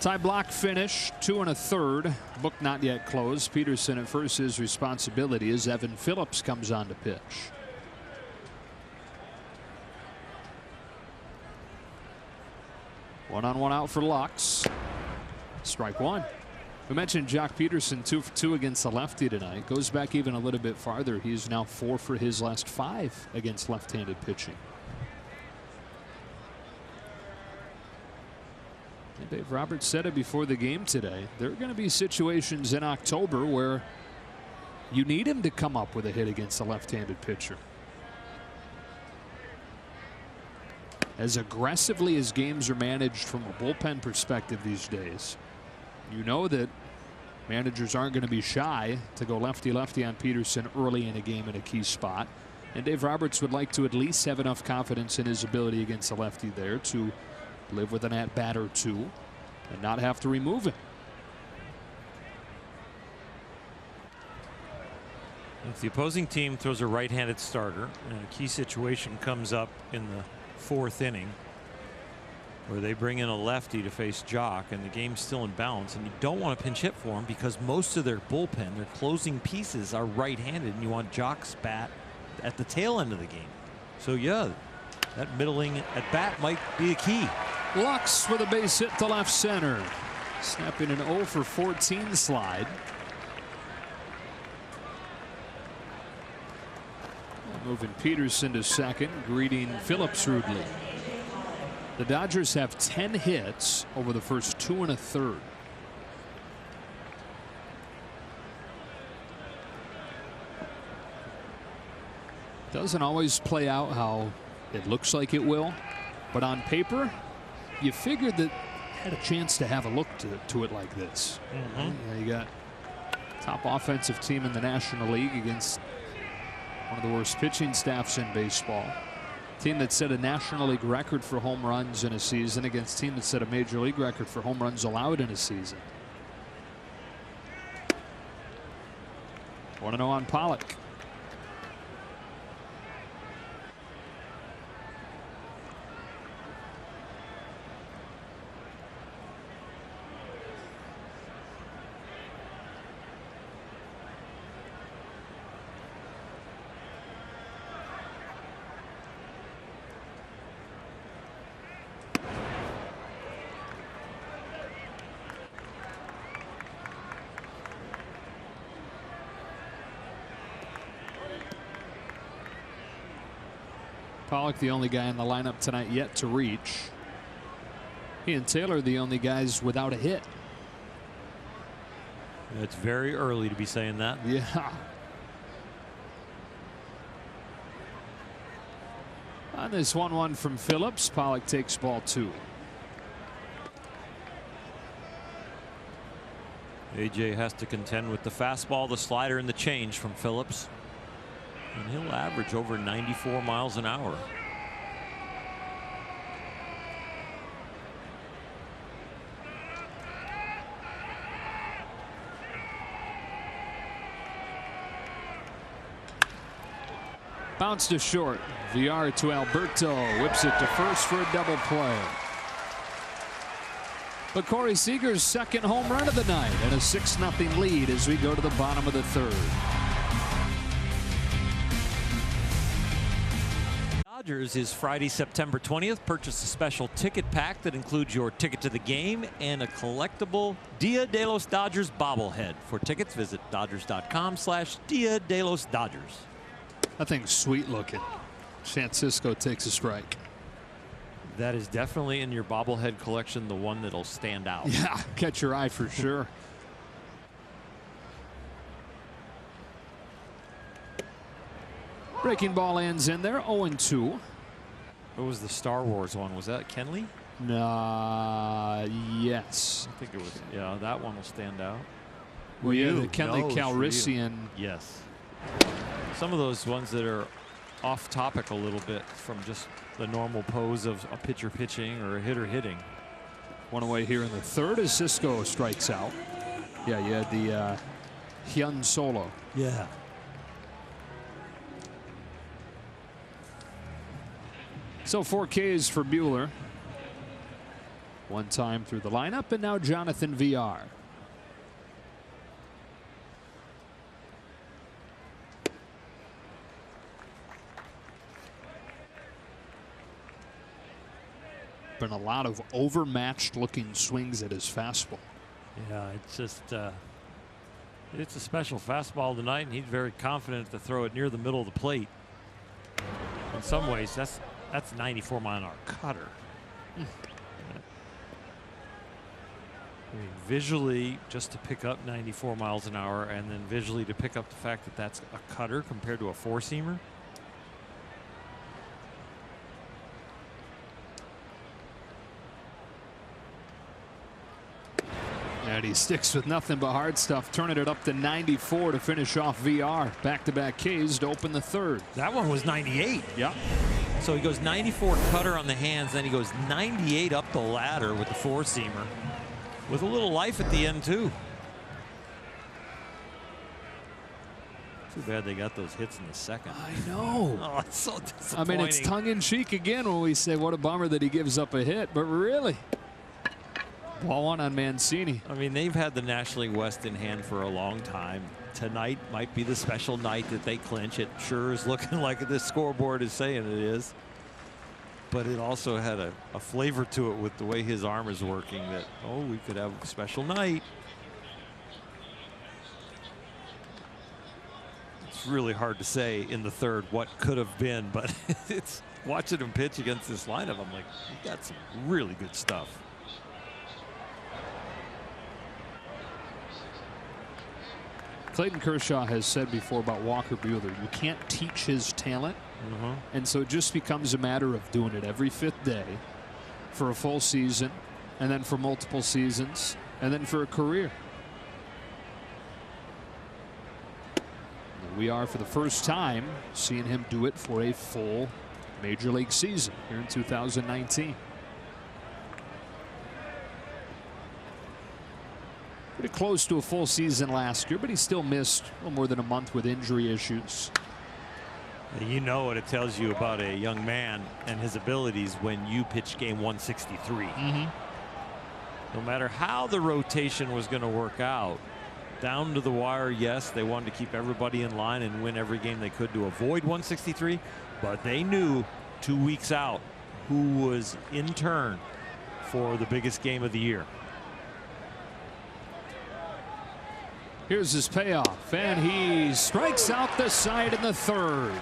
Ty Block finish 2 1/3. Book not yet closed. Peterson at first, his responsibility as Evan Phillips comes on to pitch. One on, one out for Lux. Strike 1. We mentioned Jock Peterson 2 for 2 against the lefty tonight. Goes back even a little bit farther. He's now 4 for his last 5 against left-handed pitching. And Dave Roberts said it before the game today. There are going to be situations in October where you need him to come up with a hit against a left-handed pitcher. As aggressively as games are managed from a bullpen perspective these days, you know that managers aren't going to be shy to go lefty-lefty on Peterson early in a game in a key spot. And Dave Roberts would like to at least have enough confidence in his ability against a lefty there to live with an at-bat or 2 and not have to remove him. If the opposing team throws a right-handed starter and a key situation comes up in the 4th inning where they bring in a lefty to face Jock and the game's still in balance, and you don't want to pinch hit for him because most of their bullpen, their closing pieces, are right-handed, and you want Jock's bat at the tail end of the game. So yeah, that middling at bat might be a key. Lux with a base hit to left center, snapping an 0 for 14 slide. Moving Peterson to second, greeting Phillips rudely. The Dodgers have 10 hits over the first 2 1/3. Doesn't always play out how it looks like it will, but on paper, you figure that had a chance to have a look to it like this. You got top offensive team in the National League against one of the worst pitching staffs in baseball. Team that set a National League record for home runs in a season against a team that set a Major League record for home runs allowed in a season. 1-0 on Pollock. Pollock, the only guy in the lineup tonight yet to reach. He and Taylor, the only guys without a hit. It's very early to be saying that. Yeah. On this 1-1 from Phillips, Pollock takes ball 2. AJ has to contend with the fastball, the slider, and the change from Phillips. And he'll average over 94 miles an hour. Bounce to short. VR to Alberto. Whips it to first for a double play. But Corey Seager's second home run of the night and a 6-0 lead as we go to the bottom of the 3rd. Dodgers is Friday, September 20th. Purchase a special ticket pack that includes your ticket to the game and a collectible Dia de los Dodgers bobblehead. For tickets, visit Dodgers.com/Dia de los Dodgers. That thing's sweet looking. Francisco takes a strike. That is definitely in your bobblehead collection the one that'll stand out. Yeah, catch your eye for sure. Breaking ball ends in there, 0-2. What was the Star Wars one? Was that Kenley? Yes. I think it was. Yeah, that one will stand out. Well, yeah, the Kenley Calrissian. Yes. Some of those ones that are off topic a little bit from just the normal pose of a pitcher pitching or a hitter hitting. One away here in the 3rd as Cisco strikes out. Yeah, you had the Hyun Solo. Yeah. So 4 Ks for Buehler. One time through the lineup, and now Jonathan VR. Been a lot of overmatched looking swings at his fastball. Yeah, it's just it's a special fastball tonight, and he's very confident to throw it near the middle of the plate. In some ways, that's 94 mile an hour cutter. I mean, visually, just to pick up 94 miles an hour, and then visually to pick up the fact that that's a cutter compared to a 4-seamer. And he sticks with nothing but hard stuff, turning it up to 94 to finish off VR. Back-to-back Ks to open the 3rd. That one was 98. Yeah. So he goes 94 cutter on the hands, then he goes 98 up the ladder with the 4-seamer, with a little life at the end too. Too bad they got those hits in the 2nd. I know. Oh, it's so disappointing. I mean, it's tongue-in-cheek again when we say what a bummer that he gives up a hit, but really. Ball 1 on Mancini. I mean, they've had the National League West in hand for a long time. Tonight might be the special night that they clinch. It sure is looking like this scoreboard is saying it is. But it also had a flavor to it with the way his arm is working that, oh, we could have a special night. It's really hard to say in the 3rd what could have been, but it's watching him pitch against this lineup. I'm like, you got some really good stuff. Clayton Kershaw has said before about Walker Buehler, you can't teach his talent. And so it just becomes a matter of doing it every 5th day for a full season and then for multiple seasons, and then for a career. And we are, for the first time, seeing him do it for a full Major League season here in 2019. Pretty close to a full season last year, but he still missed a little more than a month with injury issues. You know what it tells you about a young man and his abilities when you pitch game 163. No matter how the rotation was going to work out, down to the wire, yes, they wanted to keep everybody in line and win every game they could to avoid 163, but they knew 2 weeks out who was in turn for the biggest game of the year. Here's his payoff, and he strikes out the side in the third.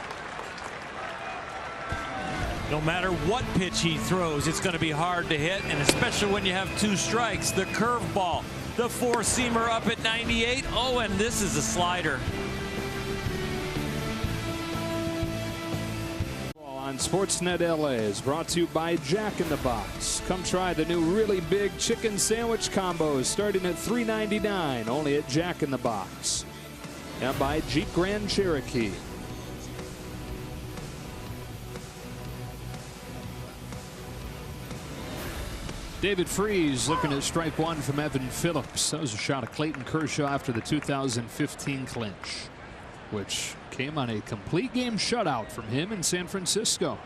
No matter what pitch he throws, it's going to be hard to hit, and especially when you have 2 strikes. The curveball, the 4-seamer up at 98. Oh, and this is a slider. On Sportsnet LA is brought to you by Jack in the Box. Come try the new really big chicken sandwich combos starting at $3.99 only at Jack in the Box. And by Jeep Grand Cherokee. David Freese looking at strike one from Evan Phillips. That was a shot of Clayton Kershaw after the 2015 clinch, which came on a complete game shutout from him in San Francisco.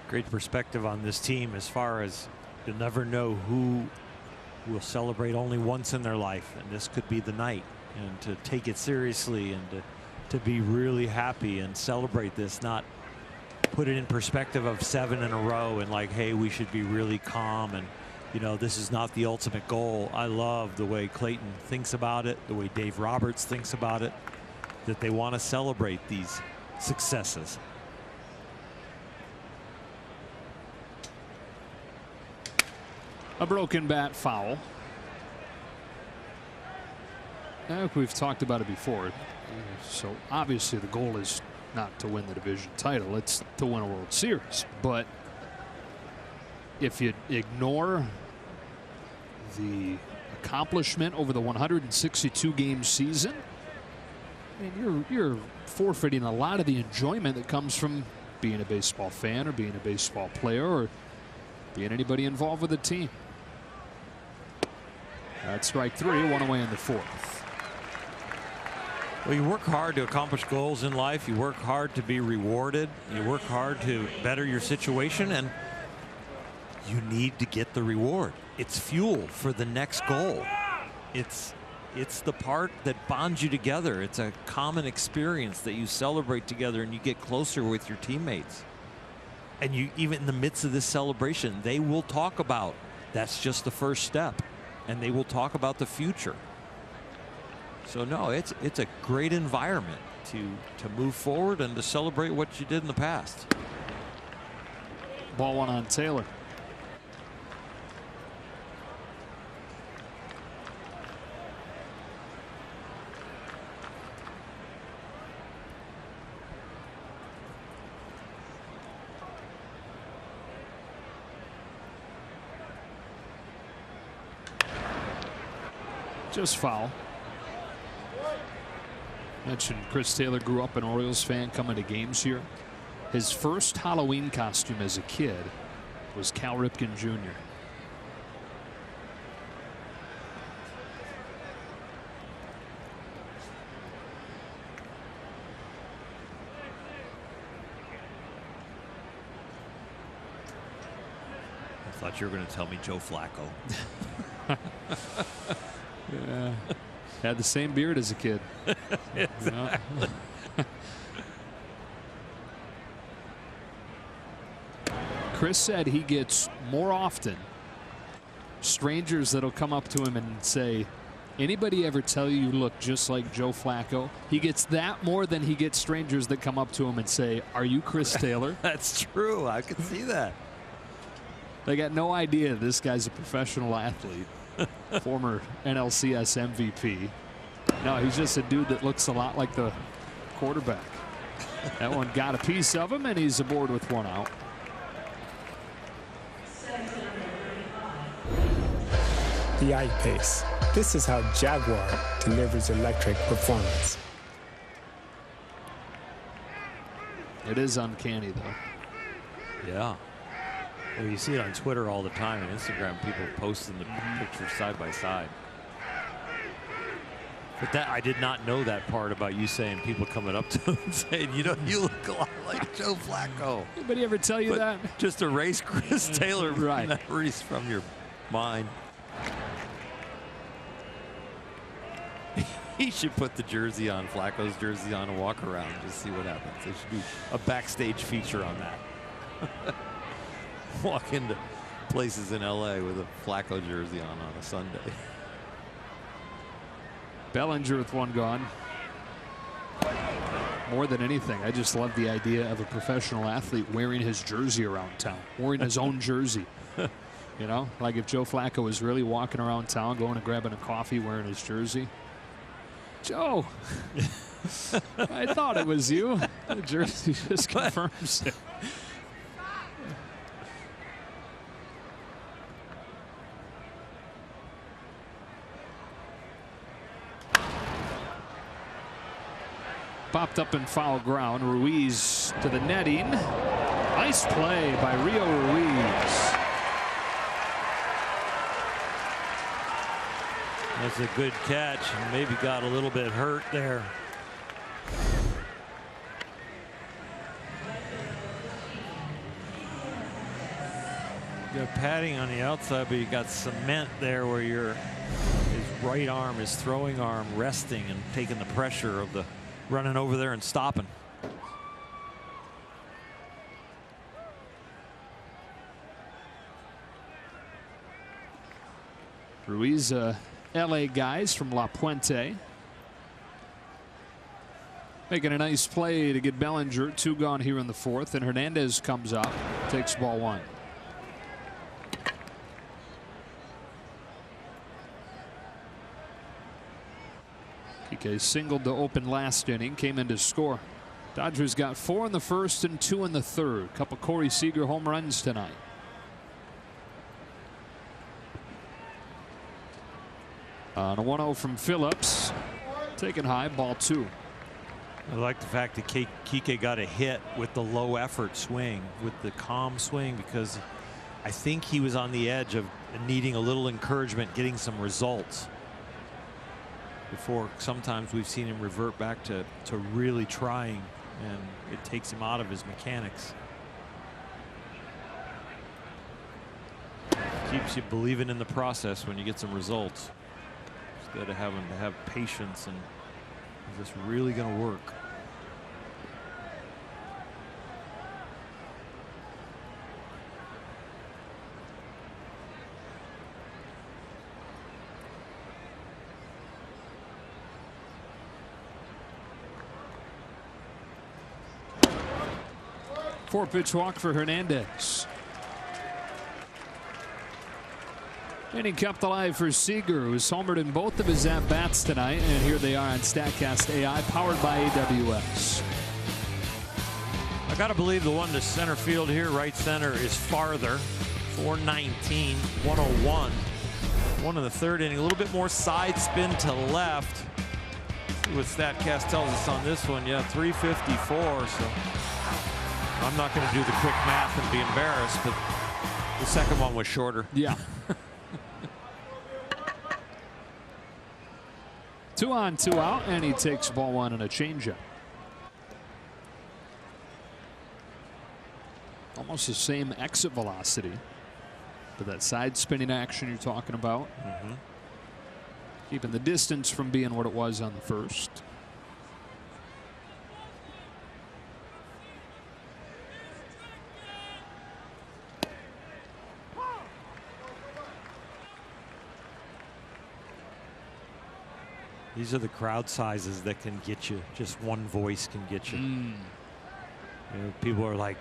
Great perspective on this team as far as you'll never know who will celebrate only once in their life, and this could be the night. And to take it seriously and to be really happy and celebrate this, not put it in perspective of 7 in a row and like, hey, we should be really calm and, you know, this is not the ultimate goal. I love the way Clayton thinks about it, the way Dave Roberts thinks about it, that they want to celebrate these successes. A broken bat foul. We've talked about it before. So obviously the goal is not to win the division title, it's to win a World Series. But if you ignore the accomplishment over the 162 game season, I mean, you're forfeiting a lot of the enjoyment that comes from being a baseball fan or being a baseball player or being anybody involved with the team. That's strike 3, one away in the 4th. Well, you work hard to accomplish goals in life. You work hard to be rewarded. You work hard to better your situation, and you need to get the reward. It's fuel for the next goal. It's the part that bonds you together. It's a common experience that you celebrate together and you get closer with your teammates. And you, even in the midst of this celebration, they will talk about that's just the first step, and they will talk about the future. So no, it's a great environment to move forward and to celebrate what you did in the past. Ball one on Taylor. Just foul. Mentioned Chris Taylor grew up an Orioles fan coming to games here. His first Halloween costume as a kid was Cal Ripken Jr. I thought you were going to tell me Joe Flacco. Yeah. Had the same beard as a kid. Exactly. Chris said he gets more often strangers that'll come up to him and say, anybody ever tell you look just like Joe Flacco? He gets that more than he gets strangers that come up to him and say, are you Chris Taylor? That's true. I can see that. They got no idea this guy's a professional athlete. Former NLCS MVP. No, he's just a dude that looks a lot like the quarterback. That one got a piece of him, and he's aboard with 1 out. The I-Pace. This is how Jaguar delivers electric performance. It is uncanny, though. Yeah. Well, you see it on Twitter all the time and Instagram, people posting the pictures side by side. But that, I did not know that part about you saying people coming up to him and saying, you know, you look a lot like Joe Flacco. Anybody ever tell you that? Just erase Chris Taylor right. memories from your mind. He should put the jersey on, Flacco's jersey on, and walk around and just see what happens. They should do a backstage feature on that. Walk into places in LA with a Flacco jersey on a Sunday. Bellinger with 1 gone. More than anything, I just love the idea of a professional athlete wearing his jersey around town, wearing his own jersey. You know, like if Joe Flacco was really walking around town, going and grabbing a coffee, wearing his jersey. Joe, I thought it was you. The jersey just confirms it. Popped up in foul ground. Ruiz to the netting. Nice play by Rio Ruiz. That's a good catch, and maybe got a little bit hurt there. You got padding on the outside, but you got cement there where his right arm, his throwing arm, resting and taking the pressure of the running over there and stopping. Ruiz, LA guys from La Puente. Making a nice play to get Bellinger. 2 gone here in the 4th, and Hernandez comes up, takes ball 1. Kike singled to open last inning, came in to score. Dodgers got 4 in the 1st and 2 in the 3rd. Couple Corey Seager home runs tonight. On a 1-0 from Phillips, taken high, ball 2. I like the fact that Kike got a hit with the low effort swing, with the calm swing, because I think he was on the edge of needing a little encouragement, getting some results. Before, sometimes we've seen him revert back to really trying, and it takes him out of his mechanics. Keeps you believing in the process when you get some results, instead of having to have patience and is this really going to work? Four-pitch walk for Hernandez. Inning kept alive for Seager, who's homered in both of his at-bats tonight. And here they are on StatCast AI, powered by AWS. I got to believe the one to center field here, right center, is farther. 419, 101. One in the 3rd inning. A little bit more side spin to left. See what StatCast tells us on this one. Yeah, 354. So I'm not going to do the quick math and be embarrassed, but the second one was shorter. Yeah. 2 on, 2 out, and he takes ball 1 and a changeup. Almost the same exit velocity, but that side spinning action you're talking about. Keeping the distance from being what it was on the first. These are the crowd sizes that can get you. Just one voice can get you. You know, people are like,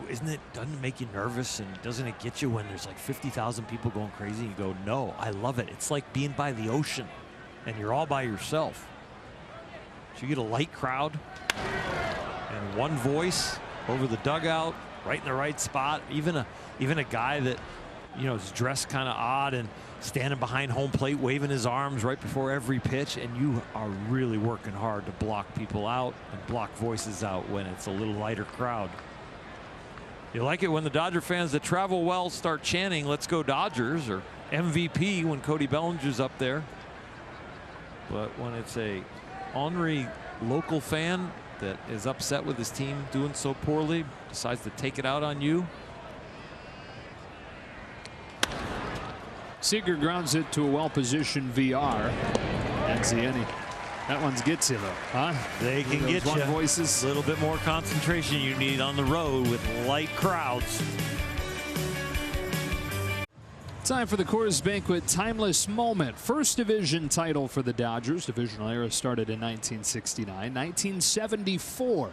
doesn't it make you nervous, and doesn't it get you when there's like 50,000 people going crazy? You go, no, I love it. It's like being by the ocean. and you're all by yourself. So you get a light crowd and one voice over the dugout, right in the right spot. Even a guy that, you know, is dressed kind of odd and standing behind home plate waving his arms right before every pitch, and you are really working hard to block people out and block voices out when it's a little lighter crowd. You like it when the Dodger fans that travel well start chanting "Let's go Dodgers" or MVP when Cody Bellinger's up there. But when it's a ornery local fan that is upset with his team doing so poorly, decides to take it out on you. Seager grounds it to a well-positioned VR. And Zieni. That one gets you, though, huh? They can get you. Voices. A little bit more concentration you need on the road with light crowds. Time for the Coors Banquet Timeless Moment. First division title for the Dodgers. Divisional era started in 1969. 1974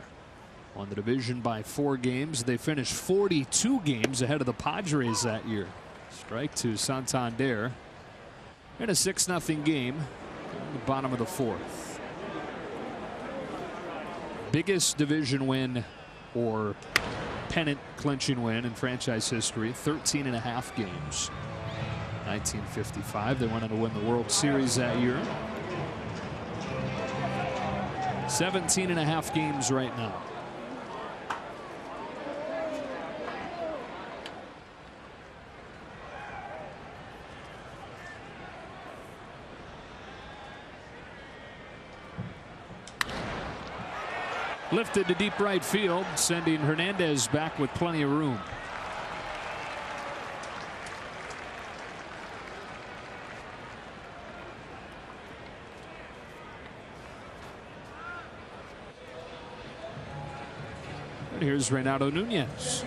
won the division by 4 games. They finished 42 games ahead of the Padres that year. Strike to Santander in a 6-0 game at the bottom of the 4th. Biggest division win or pennant clinching win in franchise history, 13.5 games. 1955, they went on to win the World Series that year. 17.5 games right now. Lifted to deep right field, sending Hernandez back with plenty of room. And here's Reynaldo Nunez.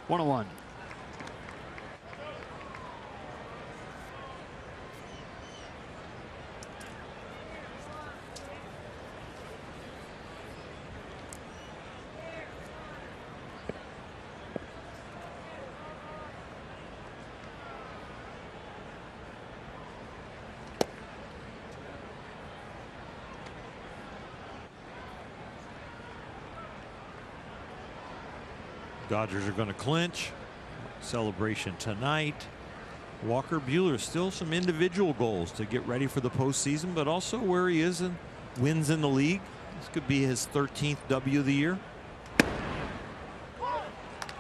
One. Dodgers are going to clinch. Celebration tonight. Walker Buehler, still some individual goals to get ready for the postseason, but also where he is in wins in the league. This could be his 13th W of the year.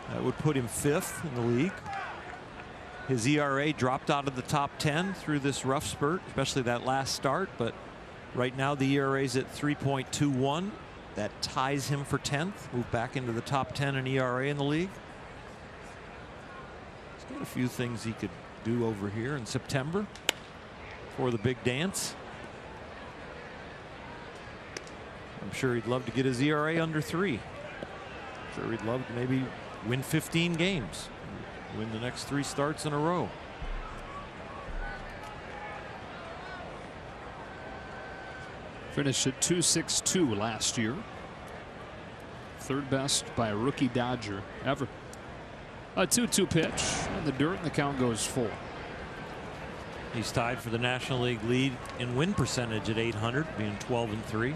That would put him 5th in the league. His ERA dropped out of the top 10 through this rough spurt, especially that last start, but right now the ERA is at 3.21. That ties him for 10th. Move back into the top 10 in ERA in the league. He's got a few things he could do over here in September for the big dance. I'm sure he'd love to get his ERA under 3. I'm sure he'd love to maybe win 15 games, win the next 3 starts in a row. Finished at .262 last year. 3rd best by a rookie Dodger ever. A 2-2 pitch in the dirt, and the count goes 4. He's tied for the National League lead in win percentage at .800, being 12-3.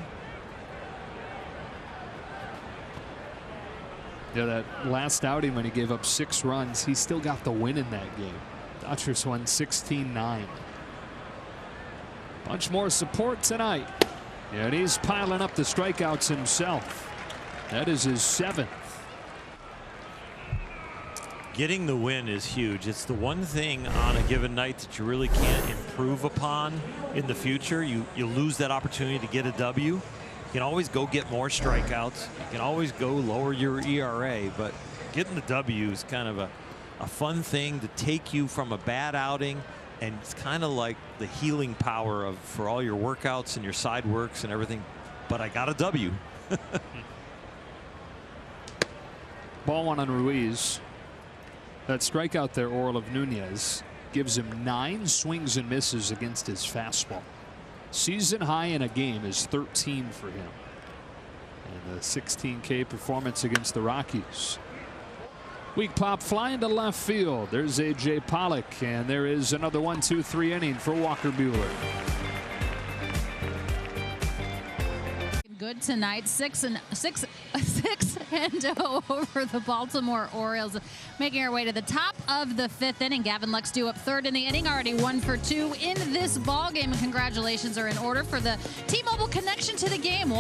Yeah, that last outing when he gave up 6 runs, he still got the win in that game. Dodgers won 16-9. Bunch more support tonight. Yeah, and he's piling up the strikeouts himself. That is his 7th. getting the win is huge. It's the one thing on a given night that you really can't improve upon in the future. You lose that opportunity to get a W. You can always go get more strikeouts. You can always go lower your ERA, but getting the W is kind of a fun thing to take you from a bad outing, and it's kind of like the healing power for all your workouts and your side works and everything. But I got a W. Ball one on Ruiz. That strikeout there, Orel of Nunez, gives him 9 swings and misses against his fastball. Season high in a game is 13 for him. And the 16K performance against the Rockies. Weak pop flying to left field. There's A.J. Pollock, and there is another 1-2-3 inning for Walker Buehler. Good tonight, 6-0 over the Baltimore Orioles, making our way to the top of the 5th inning. Gavin Lux due up 3rd in the inning, already 1 for 2 in this ball game. And congratulations are in order for the T-Mobile connection to the game.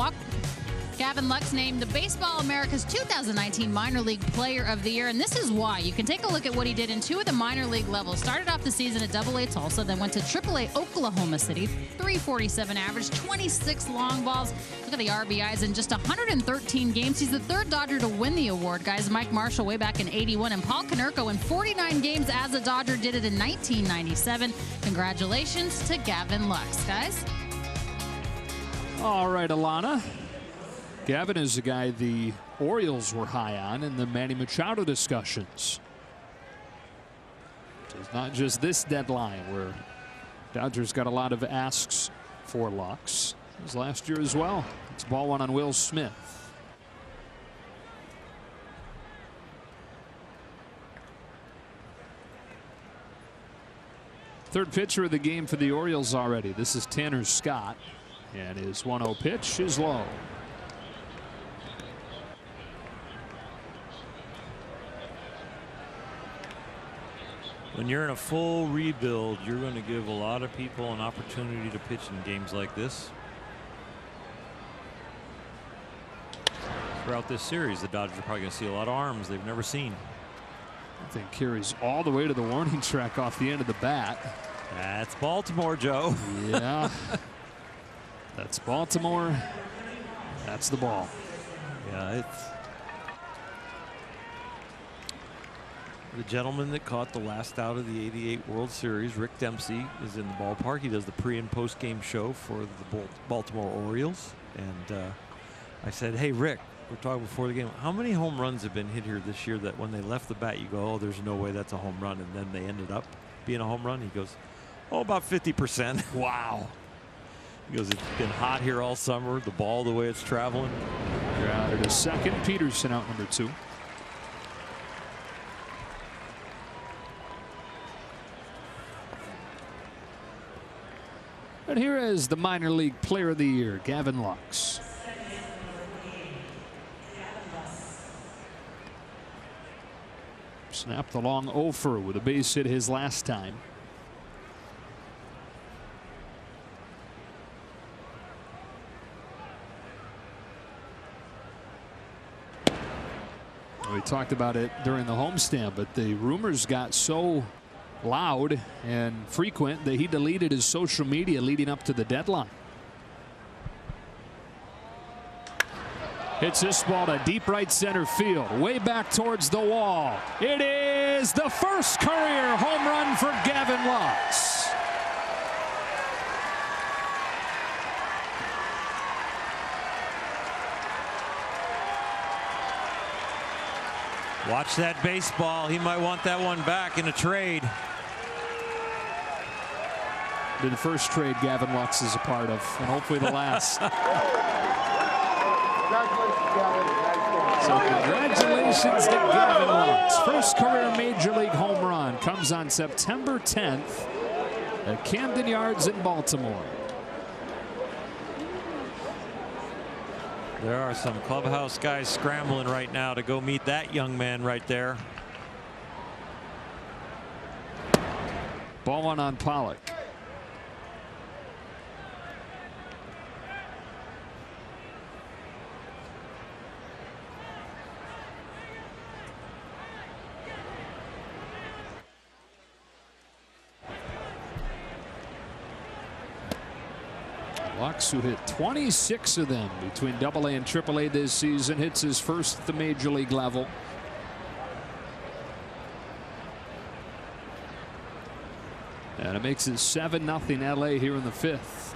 Gavin Lux named the Baseball America's 2019 Minor League Player of the Year, and this is why. You can take a look at what he did in 2 of the minor league levels. Started off the season at AA Tulsa, then went to AAA Oklahoma City, 347 average, 26 long balls. Look at the RBIs in just 113 games. He's the 3rd Dodger to win the award, guys. Mike Marshall way back in '81, and Paul Konerko in 49 games as a Dodger did it in 1997. Congratulations to Gavin Lux, guys. All right, Alana. Gavin is a guy the Orioles were high on in the Manny Machado discussions. It's not just this deadline where Dodgers got a lot of asks for Lux. It was last year as well. It's ball one on Will Smith. Third pitcher of the game for the Orioles already. This is Tanner Scott, and his 1-0 pitch is low. When you're in a full rebuild, you're going to give a lot of people an opportunity to pitch in games like this. Throughout this series, the Dodgers are probably going to see a lot of arms they've never seen. I think carries all the way to the warning track off the end of the bat. That's Baltimore, Joe. Yeah. That's Baltimore. That's the ball. Yeah, it's the gentleman that caught the last out of the '88 World Series, Rick Dempsey, is in the ballpark. He does the pre and post game show for the Baltimore Orioles. And I said, hey, Rick, we're talking before the game. How many home runs have been hit here this year that when they left the bat, you go, oh, there's no way that's a home run. And then they ended up being a home run. He goes, oh, about 50%. Wow. He goes, it's been hot here all summer. The ball, the way it's traveling. Grounded to second. Peterson out number 2. And here is the minor league player of the year, Gavin Lux. Snapped the long offer with a base hit his last time. We talked about it during the homestand, but the rumors got so loud and frequent that he deleted his social media leading up to the deadline. Hits this ball to deep right center field, way back towards the wall. It is the first career home run for Gavin Lux. Watch that baseball. He might want that one back in a trade. Be the first trade Gavin Lux is a part of, and hopefully the last. So congratulations to Gavin Lux. First career Major League home run comes on September 10th at Camden Yards in Baltimore. There are some clubhouse guys scrambling right now to go meet that young man right there. Ball one on Pollock. Lux, who hit 26 of them between AA and AAA this season, hits his first at the major league level. And it makes it 7-0 LA here in the 5th.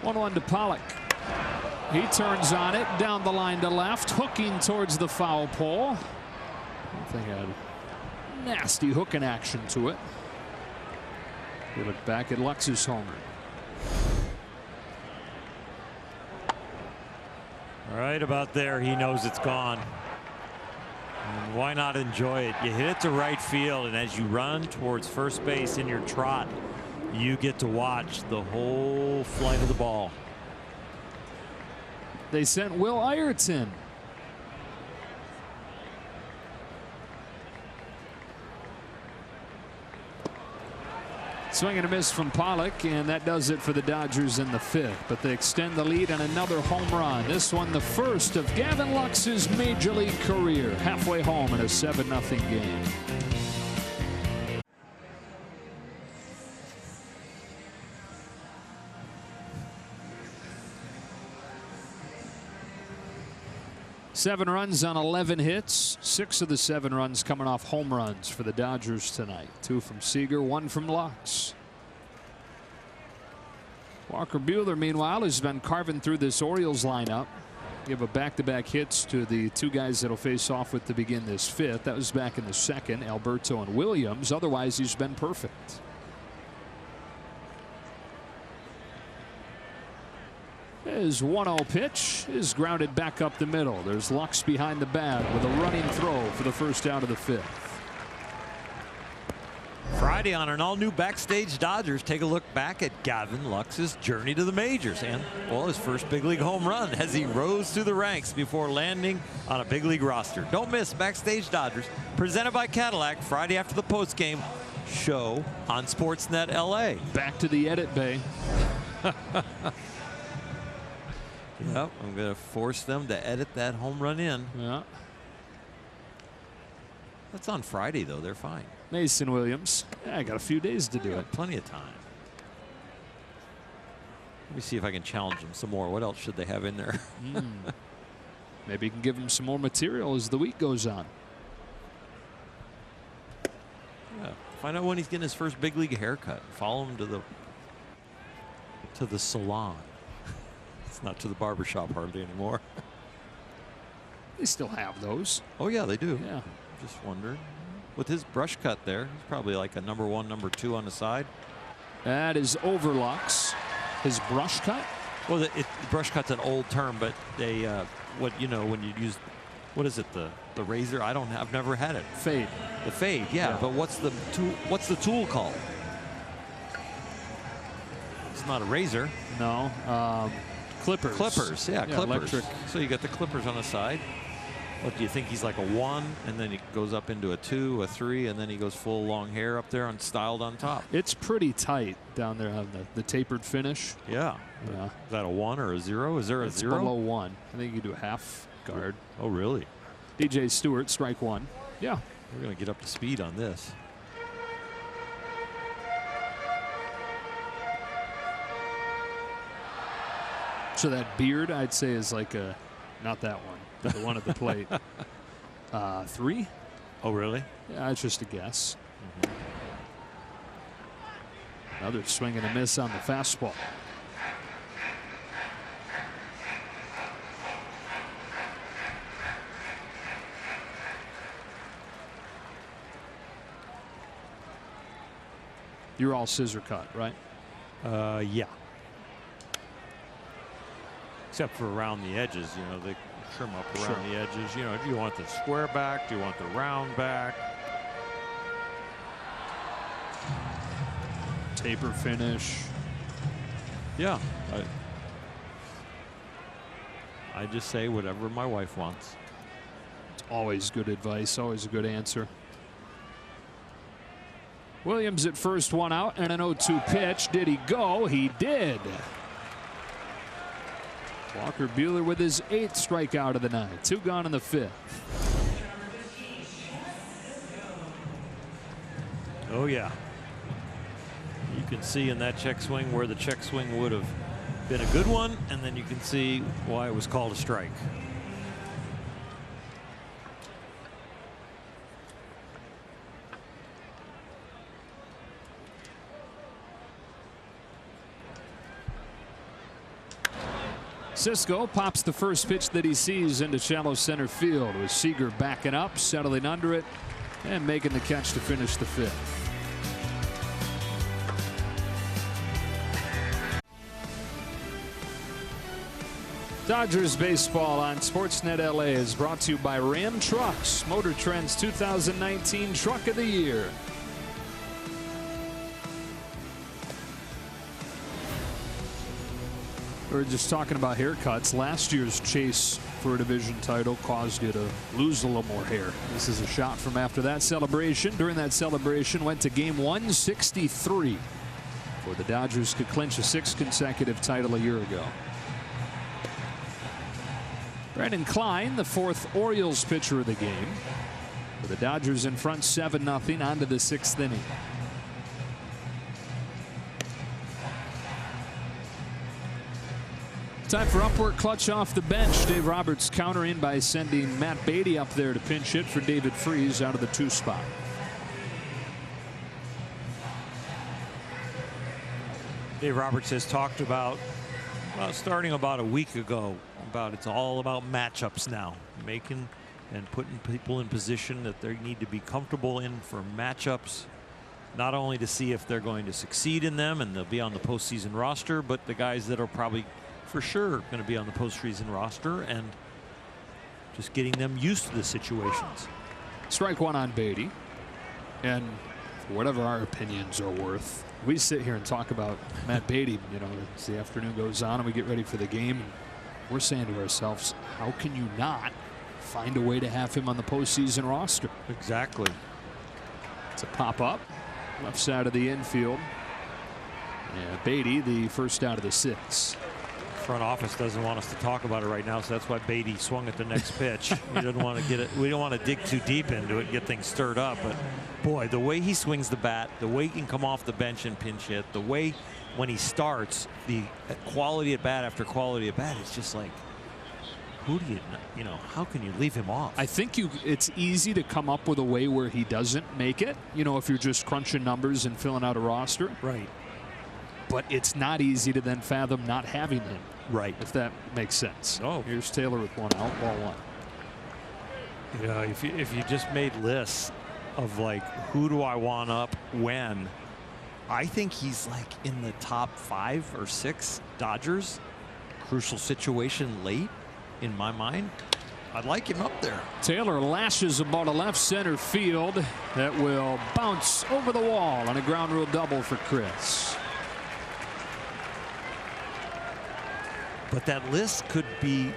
One to Pollock. He turns on it down the line to left, hooking towards the foul pole. I think had nasty hooking action to it. We look back at Lux's homer. Right about there, he knows it's gone. And why not enjoy it? You hit it to right field, and as you run towards first base in your trot, you get to watch the whole flight of the ball. They sent Will Ireton. Swing and a miss from Pollock, and that does it for the Dodgers in the 5th. But they extend the lead on another home run. This one the first of Gavin Lux's major league career. Halfway home in a 7-0 game. Seven runs on 11 hits. 6 of the 7 runs coming off home runs for the Dodgers tonight. 2 from Seager, 1 from Lux. Walker Buehler, meanwhile, has been carving through this Orioles lineup. Give a back-to-back hits to the 2 guys that'll face off with to begin this 5th. That was back in the 2nd, Alberto and Williams. Otherwise, he's been perfect. His 1-0 pitch is grounded back up the middle. There's Lux behind the bat with a running throw for the first out of the 5th. Friday on an all-new Backstage Dodgers, take a look back at Gavin Lux's journey to the majors and, well, his first big league home run as he rose through the ranks before landing on a big league roster. Don't miss Backstage Dodgers, presented by Cadillac, Friday after the postgame show on Sportsnet LA. Back to the edit bay. Yep, I'm going to force them to edit that home run in. Yeah. That's on Friday, though. They're fine. Mason Williams. Yeah, I got a few days to do it. Plenty of time. Let me see if I can challenge them some more. What else should they have in there? Maybe you can give him some more material as the week goes on. Yeah. Find out when he's getting his first big league haircut. Follow him to the salon. It's not to the barbershop hardly anymore. They still have those. Oh yeah, they do. Yeah. Just wondered. With his brush cut there, he's probably like a number 1, number 2 on the side. That is over Lux. His brush cut? Well, the brush cut's an old term, but they when you use, what is it, the razor? I've never had it. Fade. The fade, yeah. But what's the tool called? It's not a razor. No. Clippers. Clippers, yeah, clippers. Electric. So you got the clippers on the side. What do you think? He's like a 1, and then he goes up into a 2, a 3, and then he goes full long hair up there and styled on top. It's pretty tight down there on the tapered finish. Yeah. Yeah. Is that a 1 or a 0? Is there a 0? Below 1. I think you do half guard. Oh, really? DJ Stewart, strike 1. Yeah. We're going to get up to speed on this. So that beard, I'd say, is like a, not that one, but the one at the plate. 3? Oh, really? Yeah, it's just a guess. Another swing and a miss on the fastball. You're all scissor cut, right? Yeah. Except for around the edges, they trim up around the edges. Do you want the square back? Do you want the round back? Taper finish. Yeah. I just say whatever my wife wants. It's always good advice, always a good answer. Williams at first, 1 out, and an 0-2 pitch. Did he go? He did. Walker Buehler with his 8th strikeout of the night. 2 gone in the 5th. Oh, yeah. You can see in that check swing where the check swing would have been a good one, and then you can see why it was called a strike. Cisco pops the first pitch that he sees into shallow center field, with Seager backing up, settling under it, and making the catch to finish the 5th. Dodgers baseball on Sportsnet LA is brought to you by Ram Trucks, Motor Trend's 2019 Truck of the Year. We were just talking about haircuts. Last year's chase for a division title caused you to lose a little more hair. This is a shot from after that celebration. During that celebration, went to game 163, where the Dodgers could clinch a 6th consecutive title a year ago. Brandon Klein, the 4th Orioles pitcher of the game, with the Dodgers in front 7-0 onto the 6th inning. Time for upward clutch off the bench. Dave Roberts countering by sending Matt Beatty up there to pinch hit for David Freese out of the 2 spot. Dave Roberts has talked about, starting about a week ago, about it's all about matchups now, making and putting people in position that they need to be comfortable in for matchups, not only to see if they're going to succeed in them and they'll be on the postseason roster, but the guys that are probably for sure going to be on the postseason roster, and just getting them used to the situations. Strike 1 on Beatty, and for whatever our opinions are worth, we sit here and talk about Matt Beatty, you know, as the afternoon goes on and we get ready for the game, and we're saying to ourselves, how can you not find a way to have him on the postseason roster? Exactly. It's a pop up left side of the infield, and Beatty the first out of the 6th. Front office doesn't want us to talk about it right now, so that's why Beatty swung at the next pitch. We didn't want to get it. We don't want to dig too deep into it and get things stirred up. But boy, the way he swings the bat, the way he can come off the bench and pinch hit, the way when he starts, the quality at bat after quality at bat, it's just like, who do you know, how can you leave him off? I think it's easy to come up with a way where he doesn't make it, you know, if you're just crunching numbers and filling out a roster. Right. But it's not easy to then fathom not having him. Right. If that makes sense. Oh. Here's Taylor with 1 out, ball 1. You know, if you just made lists of like, who do I want up when, I think he's like in the top 5 or 6 Dodgers. Crucial situation late, in my mind. I'd like him up there. Taylor lashes a ball to left center field that will bounce over the wall on a ground rule double for Chris. But that list could be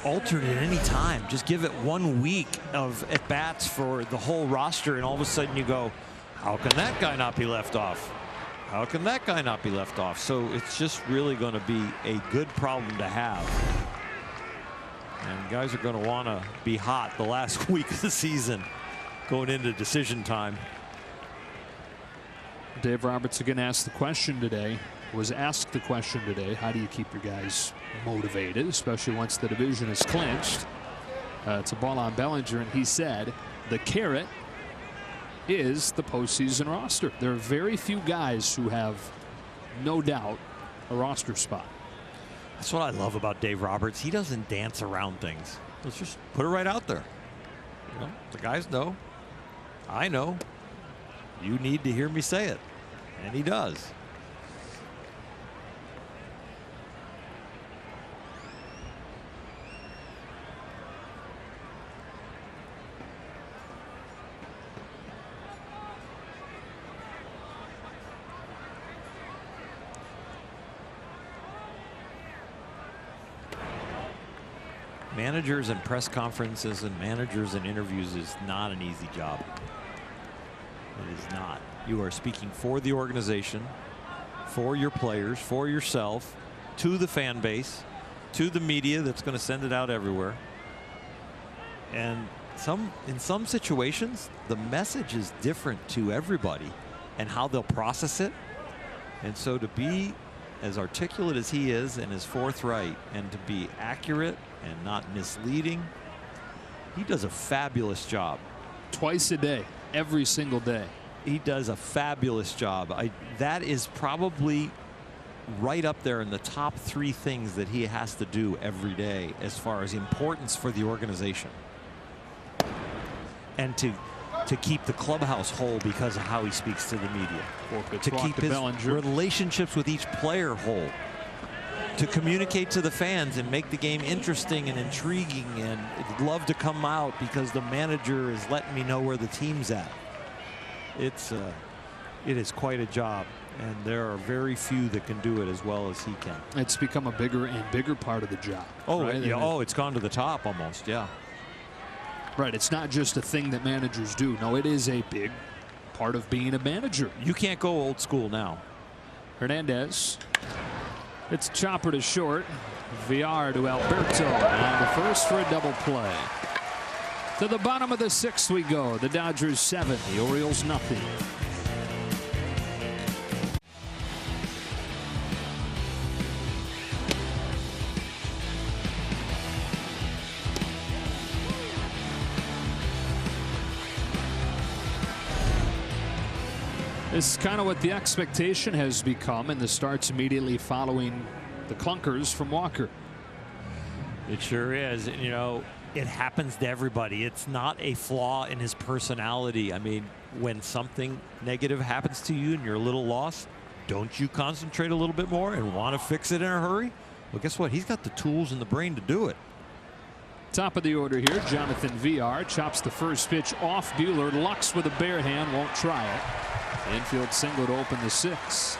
altered at any time. Just give it 1 week of at-bats for the whole roster, and all of a sudden you go, how can that guy not be left off? How can that guy not be left off? So it's just really going to be a good problem to have. And guys are going to want to be hot the last week of the season going into decision time. Dave Roberts again asked the question today. Was asked the question today, how do you keep your guys motivated, especially once the division is clinched? It's a ball on Bellinger, and he said the carrot is the postseason roster. There are very few guys who have no doubt a roster spot. That's what I love about Dave Roberts. He doesn't dance around things. Let's just put it right out there. You know, the guys know. I know. You need to hear me say it. And he does. Managers and press conferences and managers and interviews is not an easy job. It is not. You are speaking for the organization, for your players, for yourself, to the fan base, to the media that's going to send it out everywhere. And in some situations, the message is different to everybody and how they'll process it. And so to be as articulate as he is and as forthright and to be accurate and not misleading, he does a fabulous job. Twice a day, every single day. He does a fabulous job. That is probably right up there in the top 3 things that he has to do every day as far as importance for the organization. And to keep the clubhouse whole because of how he speaks to the media. To keep his relationships with each player whole. To communicate to the fans and make the game interesting and intriguing, and love to come out because the manager is letting me know where the team's at. It is quite a job, and there are very few that can do it as well as he can. It's become a bigger and bigger part of the job. Oh, right? Yeah, it's gone to the top almost, yeah. Right, it's not just a thing that managers do. No, it is a big part of being a manager. You can't go old school now. Hernandez. It's chopper to short. Villar to Alberto on the first for a double play. To the bottom of the 6th we go. The Dodgers 7, the Orioles nothing. This is kind of what the expectation has become in the starts immediately following the clunkers from Walker. It sure is. You know, it happens to everybody. It's not a flaw in his personality. I mean, when something negative happens to you and you're a little lost, don't you concentrate a little bit more and want to fix it in a hurry? Well, guess what? He's got the tools and the brain to do it. Top of the order here, Jonathan Villar chops the first pitch off Buehler. Lux with a bare hand, won't try it. Infield single to open the 6th.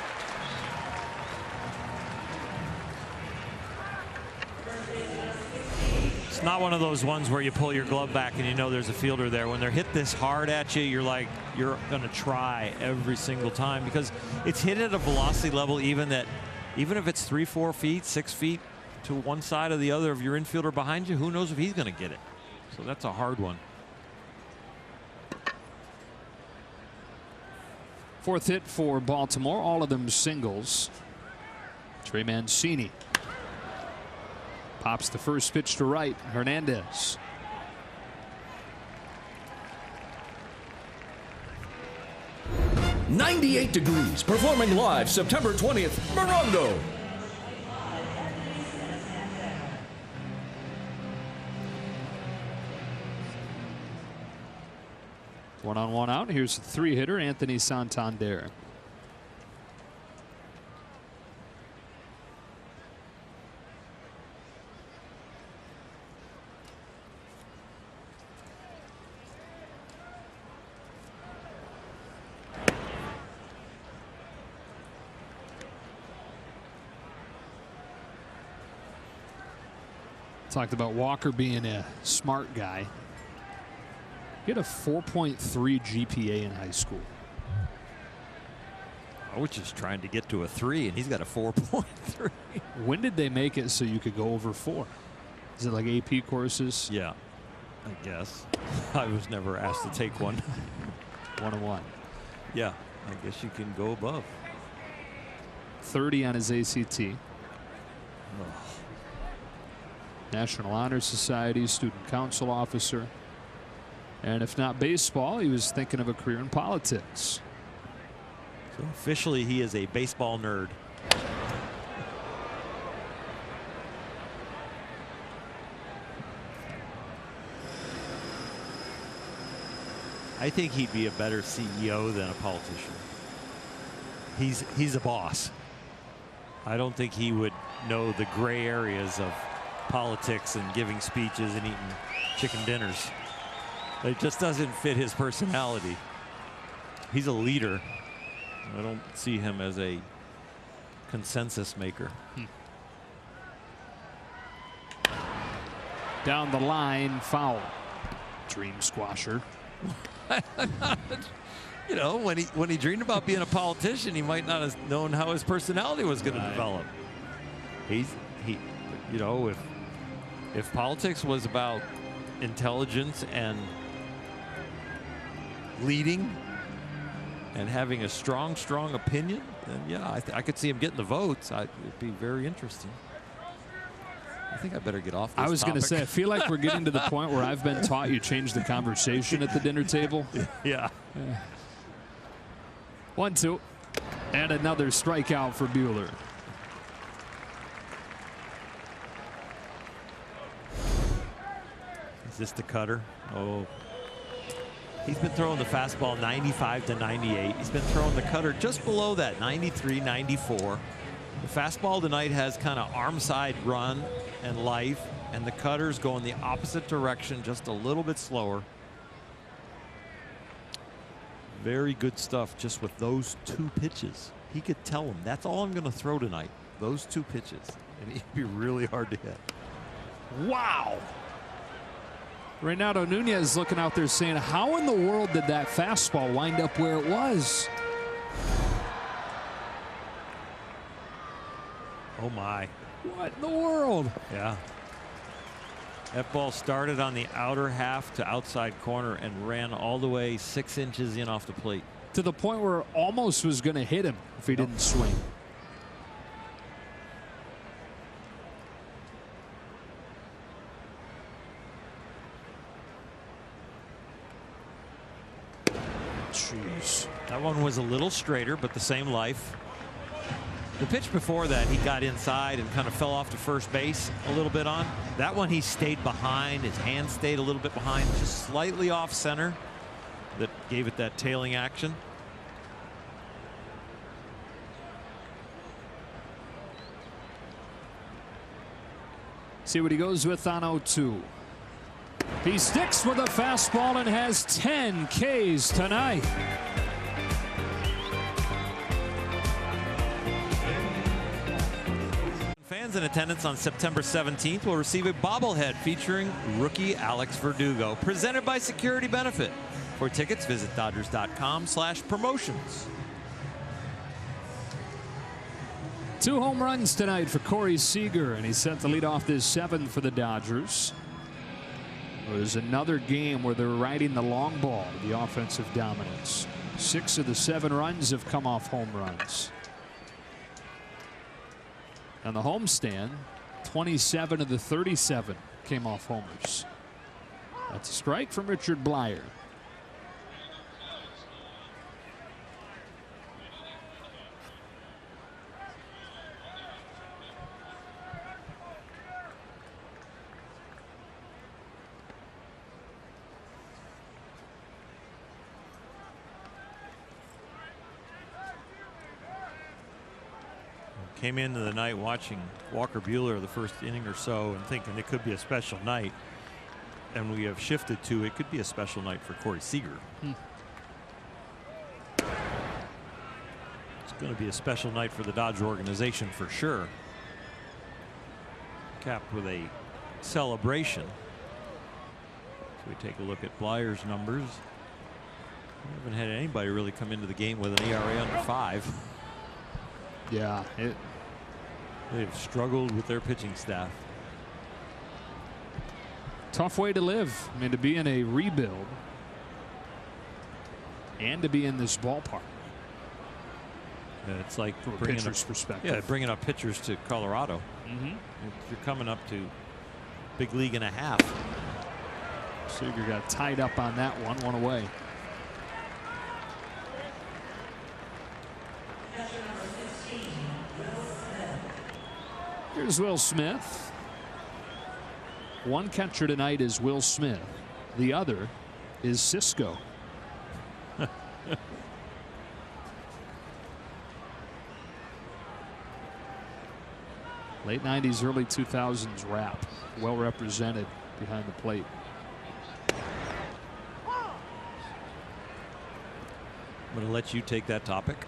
It's not one of those ones where you pull your glove back and you know there's a fielder there. When they're hit this hard at you, you're like, you're going to try every single time because it's hit at a velocity level even if it's 3, 4 feet, 6 feet to one side or the other of your infielder behind you, who knows if he's going to get it. So that's a hard one. 4th hit for Baltimore, all of them singles. Trey Mancini pops the first pitch to right. Hernandez. "98 Degrees, performing live September 20th, Morongo. One on one out. Here's the 3-hitter, Anthony Santander. Talked about Walker being a smart guy. He had a 4.3 GPA in high school. I was just trying to get to a 3, and he's got a 4.3. When did they make it so you could go over 4? Is it like AP courses? Yeah, I guess. I was never asked to take one. 101. Yeah, I guess you can go above. 30 on his ACT. National Honor Society, student council officer. And if not baseball, he was thinking of a career in politics. So officially, he is a baseball nerd. I think he'd be a better CEO than a politician. He's a boss. I don't think he would know the gray areas of politics and giving speeches and eating chicken dinners. It just doesn't fit his personality. He's a leader. I don't see him as a consensus maker. Down the line, foul. Dream squasher. You know, when he dreamed about being a politician, he might not have known how his personality was going to develop. You know, if politics was about intelligence and leading and having a strong opinion, then yeah, I could see him getting the votes. It'd be very interesting. I think I better get off this I was going to topic. say, I feel like we're getting to the point where I've been taught you change the conversation at the dinner table. Yeah. 1-2. And another strikeout for Buehler. Is this the cutter? Oh. He's been throwing the fastball 95 to 98. He's been throwing the cutter just below that, 93, 94. The fastball tonight has kind of arm side run and life, and the cutter's going the opposite direction, just a little bit slower. Very good stuff just with those 2 pitches. He could tell him, that's all I'm going to throw tonight, those 2 pitches. And he'd be really hard to hit. Wow. Reynaldo Nunez looking out there saying, how in the world did that fastball wind up where it was? Oh my. What in the world? Yeah. That ball started on the outer half to outside corner and ran all the way 6 inches in off the plate. To the point where it almost was going to hit him if he didn't swing. Jeez. That one was a little straighter, but the same life. The pitch before that, he got inside and kind of fell off to first base a little bit on. That one, he stayed behind. His hand stayed a little bit behind, just slightly off center. That gave it that tailing action. See what he goes with on 0-2. He sticks with a fastball and has 10 Ks tonight. Fans in attendance on September 17th will receive a bobblehead featuring rookie Alex Verdugo, presented by Security Benefit. For tickets, visit Dodgers.com/promotions. 2 home runs tonight for Corey Seager, and he's set to lead off this 7th for the Dodgers. It was another game where they're riding the long ball, the offensive dominance. 6 of the 7 runs have come off home runs. On the homestand, 27 of the 37 came off homers. That's a strike from Richard Blyer. Came into the night watching Walker Buehler the first inning or so and thinking it could be a special night. And we have shifted to it could be a special night for Corey Seager. It's going to be a special night for the Dodger organization for sure. Capped with a celebration. So we take a look at Blyer's numbers. We haven't had anybody really come into the game with an ERA under 5. Yeah, they've struggled with their pitching staff. Tough way to live. I mean, to be in a rebuild and to be in this ballpark. Yeah, it's like from a pitcher's perspective. Yeah, bringing up pitchers to Colorado. You're coming up to big league and a half. Seager got tied up on that one away. Here's Will Smith. One catcher tonight is Will Smith. The other is Cisco. Late 90s, early 2000s rap. Well represented behind the plate. I'm going to let you take that topic.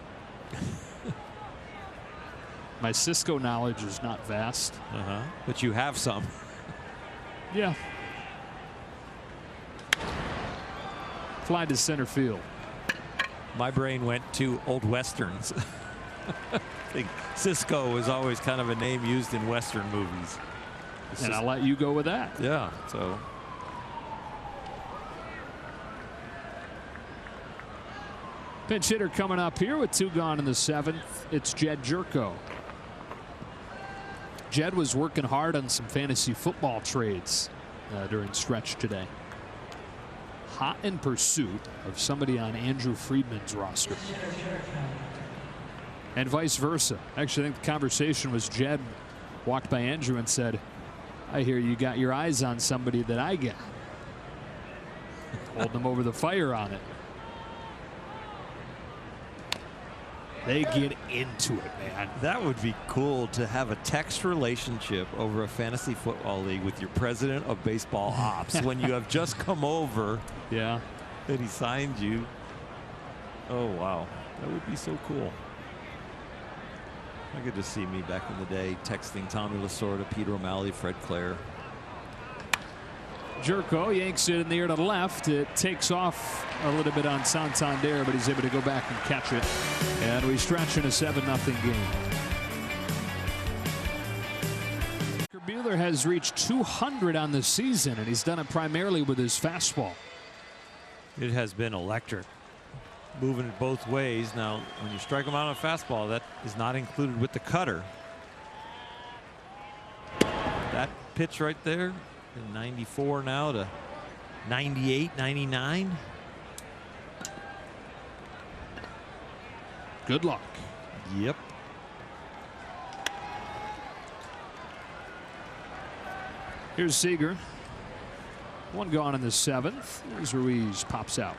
My Cisco knowledge is not vast. But you have some. Yeah. Fly to center field. My brain went to old westerns. I think Cisco is always kind of a name used in Western movies. And I'll let you go with that. Yeah, so. Pinch hitter coming up here with 2 gone in the 7th. It's Jed Jerko. Jed was working hard on some fantasy football trades during stretch today. Hot in pursuit of somebody on Andrew Friedman's roster. And vice versa. Actually, I think the conversation was Jed walked by Andrew and said, I hear you got your eyes on somebody that I got. Holding them over the fire on it. They get into it, man. That would be cool to have a text relationship over a fantasy football league with your president of baseball ops when you have just come over. Yeah. And he signed you. Oh, wow. That would be so cool. I could just see me back in the day texting Tommy Lasorda, Peter O'Malley, Fred Clare. Jerko yanks it in the air to the left. It takes off a little bit on Santander, but he's able to go back and catch it. And we stretch in a 7-0 game. Buehler has reached 200 on the season, and he's done it primarily with his fastball. It has been electric. Moving it both ways. Now, when you strike him out on a fastball, that is not included with the cutter. That pitch right there. 94 now to 98, 99. Good luck. Yep. Here's Seager. 1 gone in the 7th. As Ruiz pops out.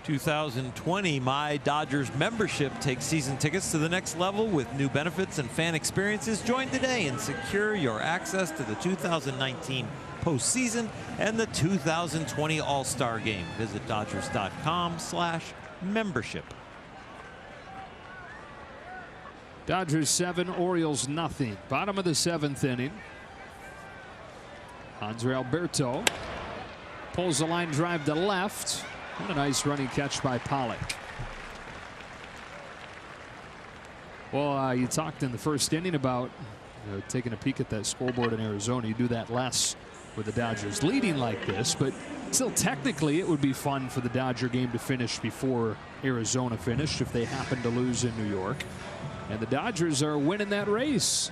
2020 My Dodgers membership takes season tickets to the next level with new benefits and fan experiences. Join today and secure your access to the 2019 postseason and the 2020 All-Star Game. Visit Dodgers.com/membership. Dodgers 7, Orioles nothing. Bottom of the 7th inning. Hanser Alberto pulls the line drive to left. And a nice running catch by Pollock. Well, you talked in the first inning about taking a peek at that scoreboard in Arizona. You do that less with the Dodgers leading like this, but still technically it would be fun for the Dodger game to finish before Arizona finished if they happen to lose in New York. And the Dodgers are winning that race.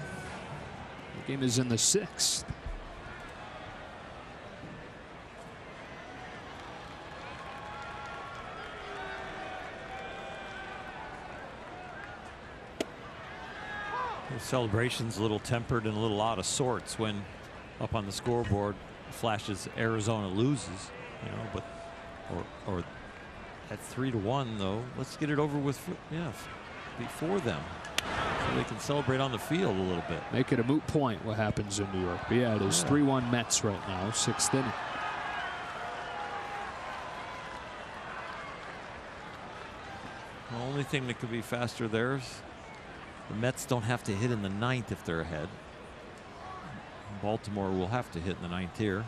The game is in the 6th. The celebration's a little tempered and a little out of sorts when up on the scoreboard flashes Arizona loses, you know, but or at 3-1 though. Let's get it over with, before them, so they can celebrate on the field a little bit. Make it a moot point what happens in New York. But yeah, it is 3-1 Mets right now, 6th inning. The only thing that could be faster there is the Mets don't have to hit in the 9th if they're ahead. Baltimore will have to hit in the 9th here.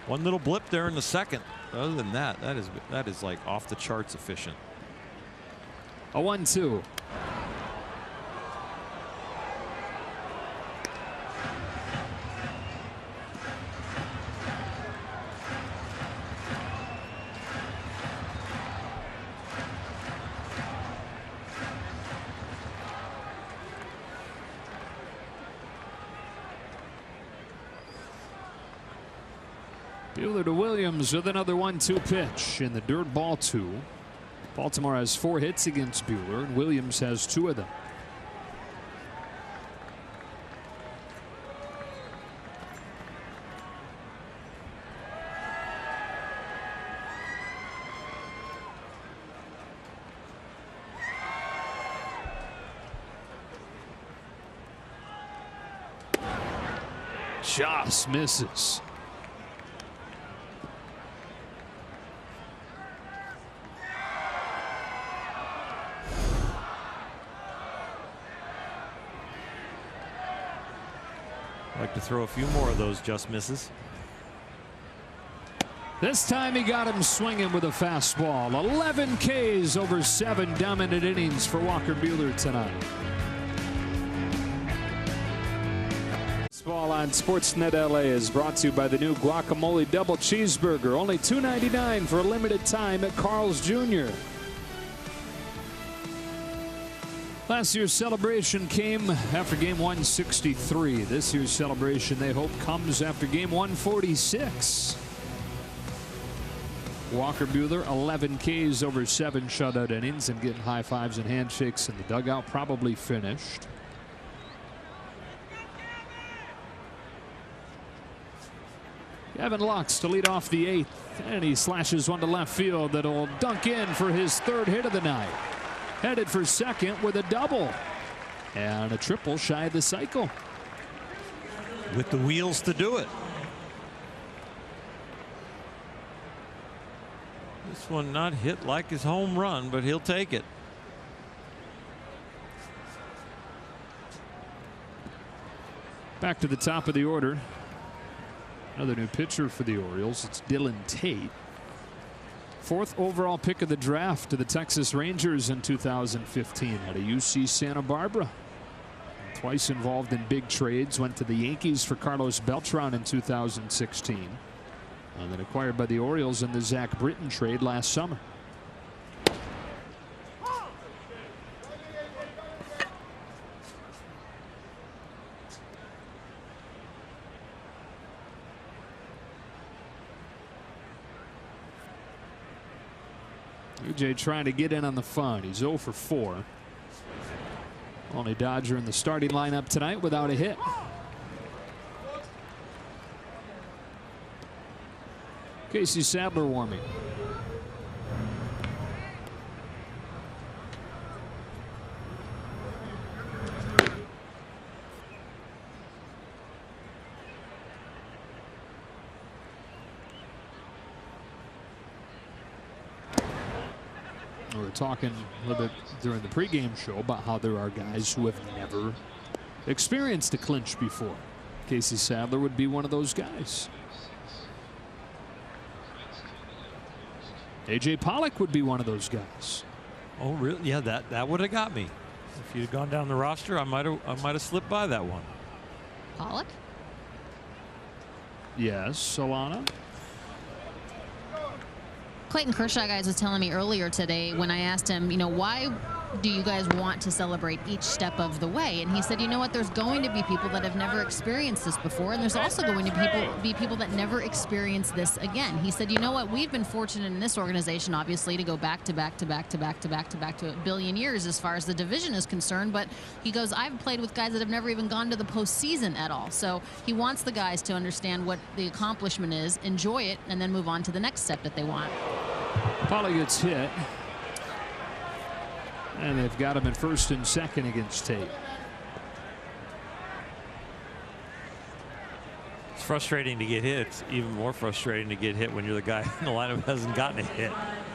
One little blip there in the 2nd. Other than that, that is like off the charts efficient. A 1-2. Buehler to Williams with another 1-2 pitch in the dirt, ball 2. Baltimore has 4 hits against Buehler, and Williams has 2 of them. Just misses. Like to throw a few more of those just misses. This time he got him swinging with a fastball. 11 Ks over 7 dominant innings for Walker Buehler tonight. Baseball on Sportsnet LA is brought to you by the new guacamole double cheeseburger. Only $2.99 for a limited time at Carl's Jr. Last year's celebration came after game 163. This year's celebration, they hope, comes after game 146. Walker Buehler, 11 Ks over 7 shutout innings and getting high fives and handshakes in the dugout. Probably finished. Gavin Lux to lead off the 8th, and he slashes one to left field that'll dunk in for his 3rd hit of the night. Headed for second with a double and a triple shy of the cycle. With the wheels to do it. This one not hit like his home run, but he'll take it. Back to the top of the order. Another new pitcher for the Orioles. It's Dylan Tate. 4th overall pick of the draft to the Texas Rangers in 2015 at a UC Santa Barbara. Twice involved in big trades. Went to the Yankees for Carlos Beltran in 2016. And then acquired by the Orioles in the Zach Britton trade last summer. AJ trying to get in on the fun. He's 0 for 4. Only Dodger in the starting lineup tonight without a hit. Casey Sadler warming. We were talking a little bit during the pregame show about how there are guys who have never experienced a clinch before. Casey Sadler would be one of those guys. AJ Pollock would be one of those guys. Oh, really? Yeah, that would have got me. If you'd gone down the roster, I might have slipped by that one. Pollock? Yes, Solana. Clayton Kershaw, guys, was telling me earlier today when I asked him, you know, why do you guys want to celebrate each step of the way? And he said, you know what, there's going to be people that have never experienced this before, and there's also going to be people that never experience this again. He said, you know what, we've been fortunate in this organization, obviously, to go back to a billion years as far as the division is concerned. But he goes, I've played with guys that have never even gone to the postseason at all. So he wants the guys to understand what the accomplishment is, enjoy it, and then move on to the next step that they want. Pollock gets hit. And they've got him in 1st and 2nd against Tate. It's frustrating to get hit. It's even more frustrating to get hit when you're the guy in the lineup who hasn't gotten a hit.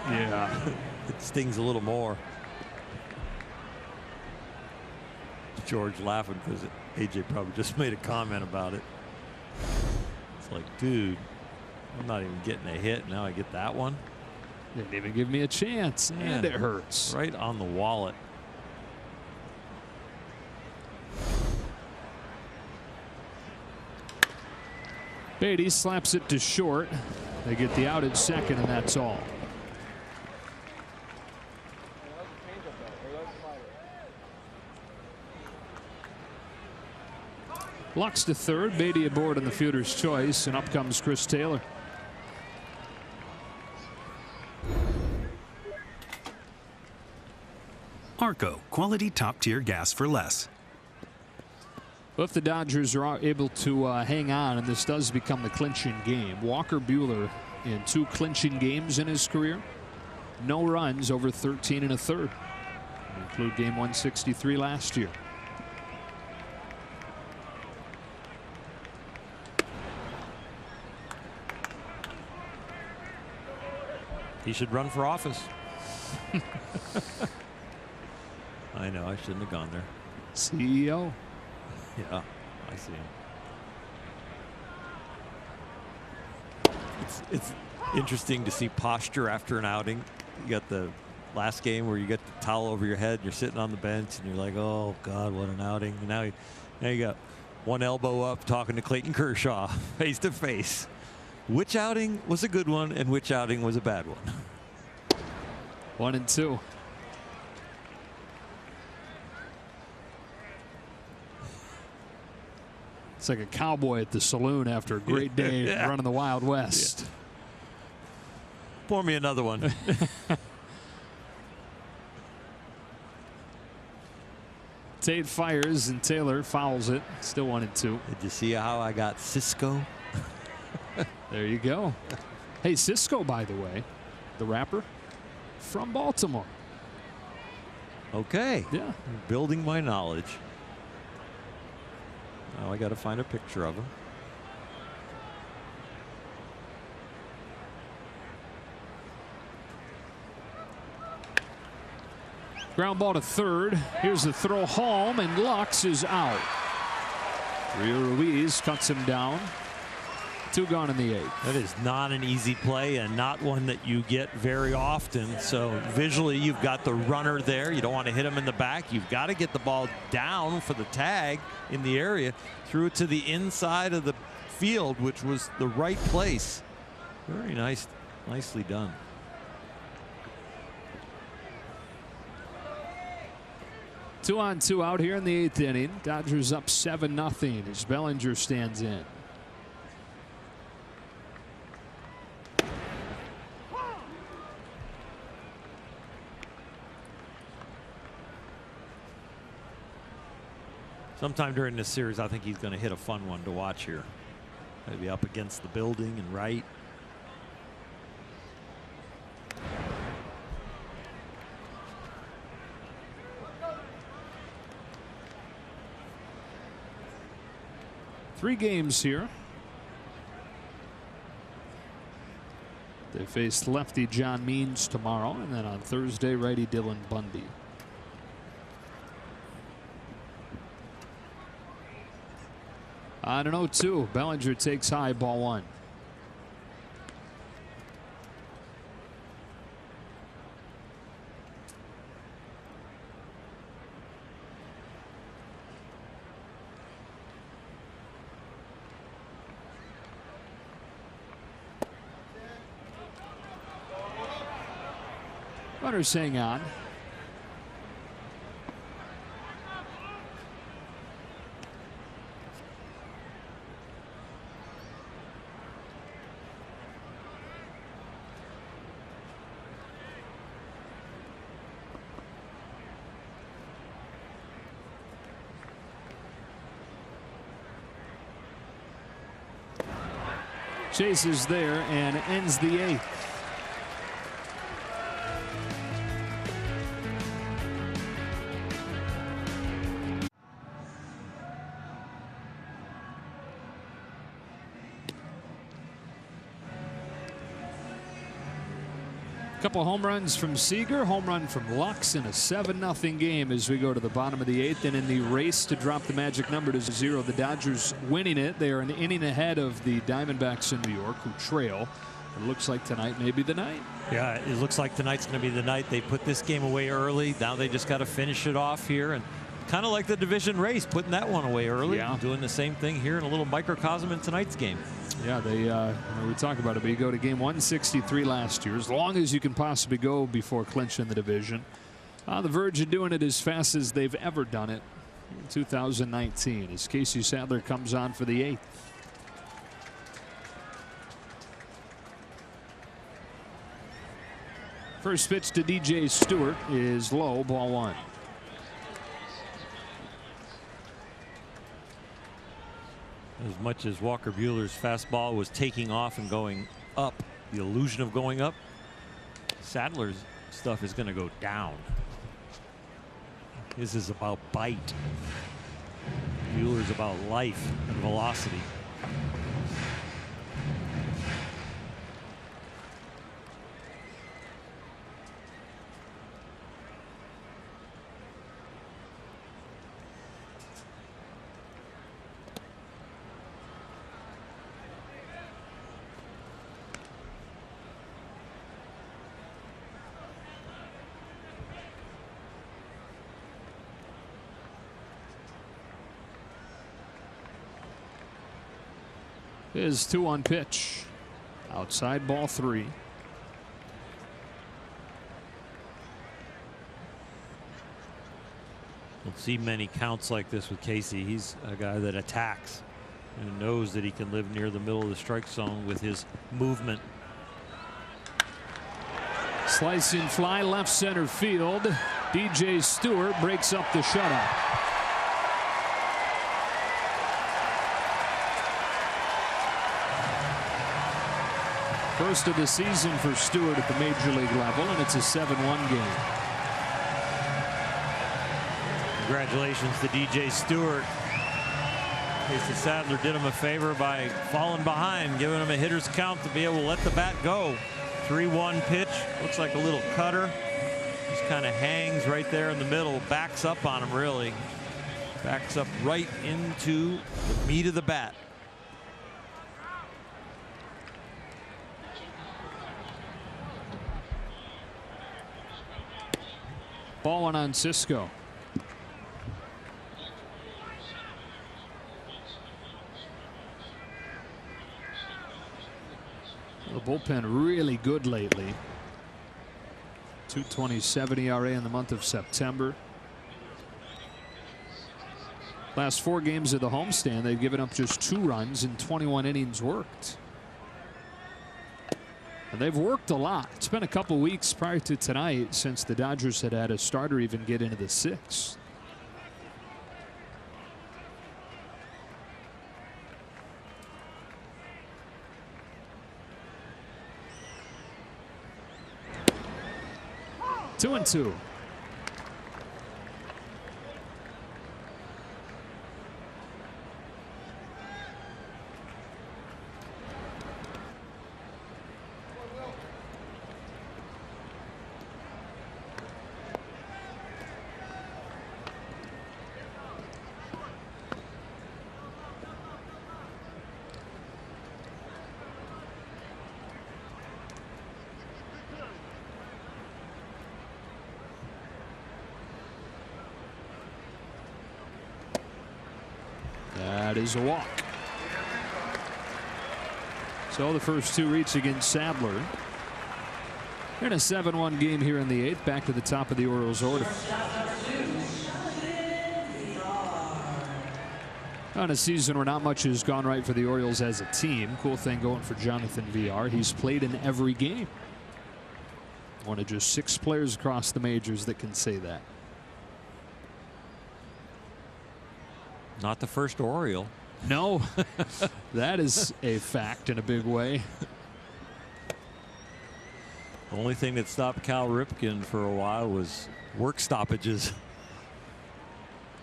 Yeah. It stings a little more. George laughing because AJ probably just made a comment about it. It's like, dude, I'm not even getting a hit. Now I get that one. Didn't even give me a chance, and it hurts. Right on the wallet. Beatty slaps it to short. They get the out at 2nd, and that's all. Lux to 3rd. Beatty aboard on the fielder's choice, and up comes Chris Taylor. Arco, quality top-tier gas for less. Well, if the Dodgers are able to hang on, and this does become the clinching game, Walker Buehler in 2 clinching games in his career, no runs over 13 1/3. Include game 163 last year. He should run for office. I know I shouldn't have gone there. CEO. Yeah, I see him. Interesting to see posture after an outing. You got the last game where you get the towel over your head and you're sitting on the bench and you're like, oh God, what an outing. And now you got one elbow up talking to Clayton Kershaw face to face. Which outing was a good one and which outing was a bad one? 1-2. It's like a cowboy at the saloon after a great day running the Wild West. Yeah. Pour me another one. Tate fires and Taylor fouls it. Still 1-2. Did you see how I got Cisco? There you go. Hey, Cisco, by the way, the rapper from Baltimore. Okay. Yeah. Building my knowledge. Now I got to find a picture of him. Ground ball to third. Here's the throw home, and Lux is out. Rio Ruiz cuts him down. 2 gone in the 8th. That is not an easy play and not one that you get very often. So visually, you've got the runner there. You don't want to hit him in the back. You've got to get the ball down for the tag in the area. Threw it to the inside of the field, which was the right place. Very nice, nicely done. Two on, two out here in the 8th inning. Dodgers up 7-0 as Bellinger stands in. Sometime during this series, I think he's going to hit a fun one to watch here. Maybe up against the building and right. Three games here. They face lefty John Means tomorrow, and then on Thursday, righty Dylan Bundy. On an 0-2, Bellinger takes high, ball 1. Runners hang on. Chases there and ends the 8th. Couple home runs from Seager, home run from Lux, in a 7-0 game as we go to the bottom of the 8th. And in the race to drop the magic number to 0, the Dodgers winning it. They are an inning ahead of the Diamondbacks in New York, who trail. It looks like tonight may be the night. Yeah, it looks like tonight's going to be the night. They put this game away early. Now they just got to finish it off here. And kind of like the division race, putting that one away early. Yeah. Doing the same thing here in a little microcosm in tonight's game. Yeah, we talk about it, but you go to game 163 last year, as long as you can possibly go before clinching the division. On the verge of doing it as fast as they've ever done it in 2019 as Casey Sadler comes on for the 8th. First pitch to DJ Stewart is low, ball 1. As much as Walker Buehler's fastball was taking off and going up, the illusion of going up, Sadler's stuff is going to go down. This is about bite. Buehler's about life and velocity. Is 2-1 pitch. Outside, ball 3. Don't see many counts like this with Casey. He's a guy that attacks and knows that he can live near the middle of the strike zone with his movement. Slicing fly left center field. DJ Stewart breaks up the shutout. First of the season for Stewart at the major league level, and it's a 7-1 game. Congratulations to DJ Stewart. Casey Sadler did him a favor by falling behind, giving him a hitter's count to be able to let the bat go. 3-1 pitch. Looks like a little cutter. Just kind of hangs right there in the middle. Backs up on him, really. Backs up right into the meat of the bat. Ball 1 on Cisco. The bullpen really good lately. 2.27 ERA in the month of September. Last 4 games of the homestand, they've given up just 2 runs in 21 innings worked. And they've worked a lot. It's been a couple weeks prior to tonight since the Dodgers had a starter even get into the 6th. Two and 2. That is a walk. So the first 2 reach against Sadler. We're in a 7-1 game here in the 8th. Back to the top of the Orioles order. On a season where not much has gone right for the Orioles as a team. Cool thing going for Jonathan VR. He's played in every game. One of just 6 players across the majors that can say that. Not the first Oriole. No, that is a fact in a big way. The only thing that stopped Cal Ripken for a while was work stoppages.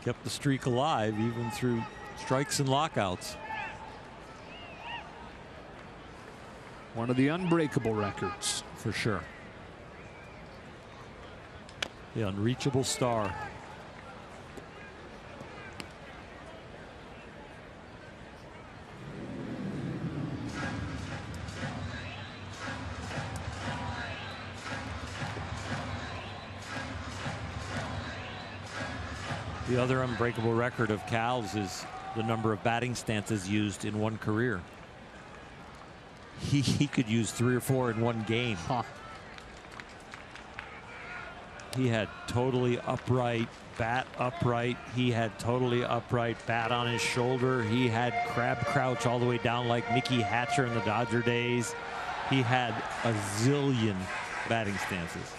Kept the streak alive even through strikes and lockouts. One of the unbreakable records. For sure. The unreachable star. The other unbreakable record of Cal's is the number of batting stances used in one career. He could use 3 or 4 in one game. Huh. He had totally upright, bat upright. He had totally upright, bat on his shoulder. He had crab crouch all the way down like Mickey Hatcher in the Dodger days. He had a zillion batting stances.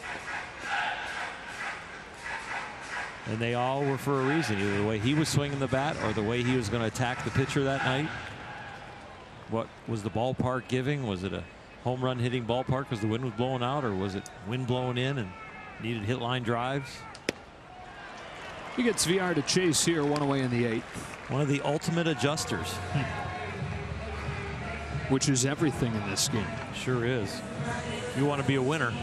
And they all were for a reason, either the way he was swinging the bat or the way he was going to attack the pitcher that night. What was the ballpark giving? Was it a home run hitting ballpark because the wind was blowing out, or was it wind blowing in and needed hit line drives? He gets VR to chase here, 1 away in the 8th. One of the ultimate adjusters. Which is everything in this game. Sure is. You want to be a winner.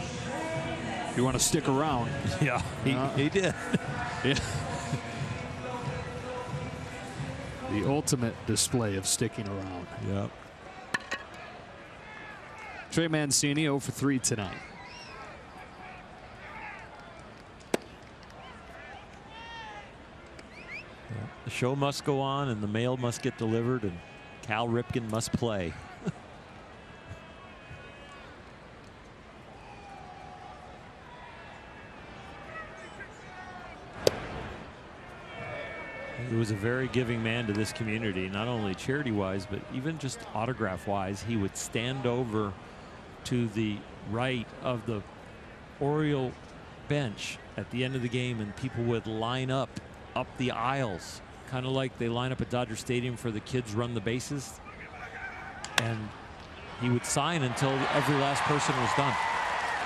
You want to stick around. Yeah, he did. Yeah. The ultimate display of sticking around. Yep. Trey Mancini 0 for 3 tonight. The show must go on and the mail must get delivered, and Cal Ripken must play. He was a very giving man to this community, not only charity-wise, but even just autograph-wise. He would stand over to the right of the Oriole bench at the end of the game, and people would line up the aisles, kind of like they line up at Dodger Stadium for the kids run the bases. And he would sign until every last person was done.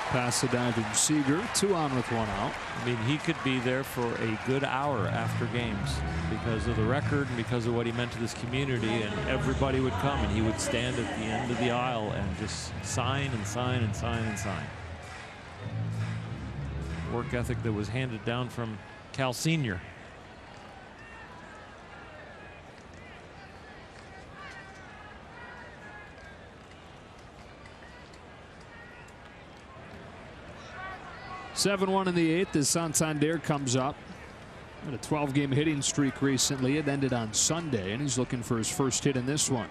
Pass to diving Seager, 2 on with 1 out. I mean, he could be there for a good hour after games because of the record and because of what he meant to this community, and everybody would come and he would stand at the end of the aisle and just sign and sign and sign and sign. Work ethic that was handed down from Cal Sr. Seven-1 in the 8th as Santander comes up. Had a 12-game hitting streak recently. It ended on Sunday, and he's looking for his first hit in this one.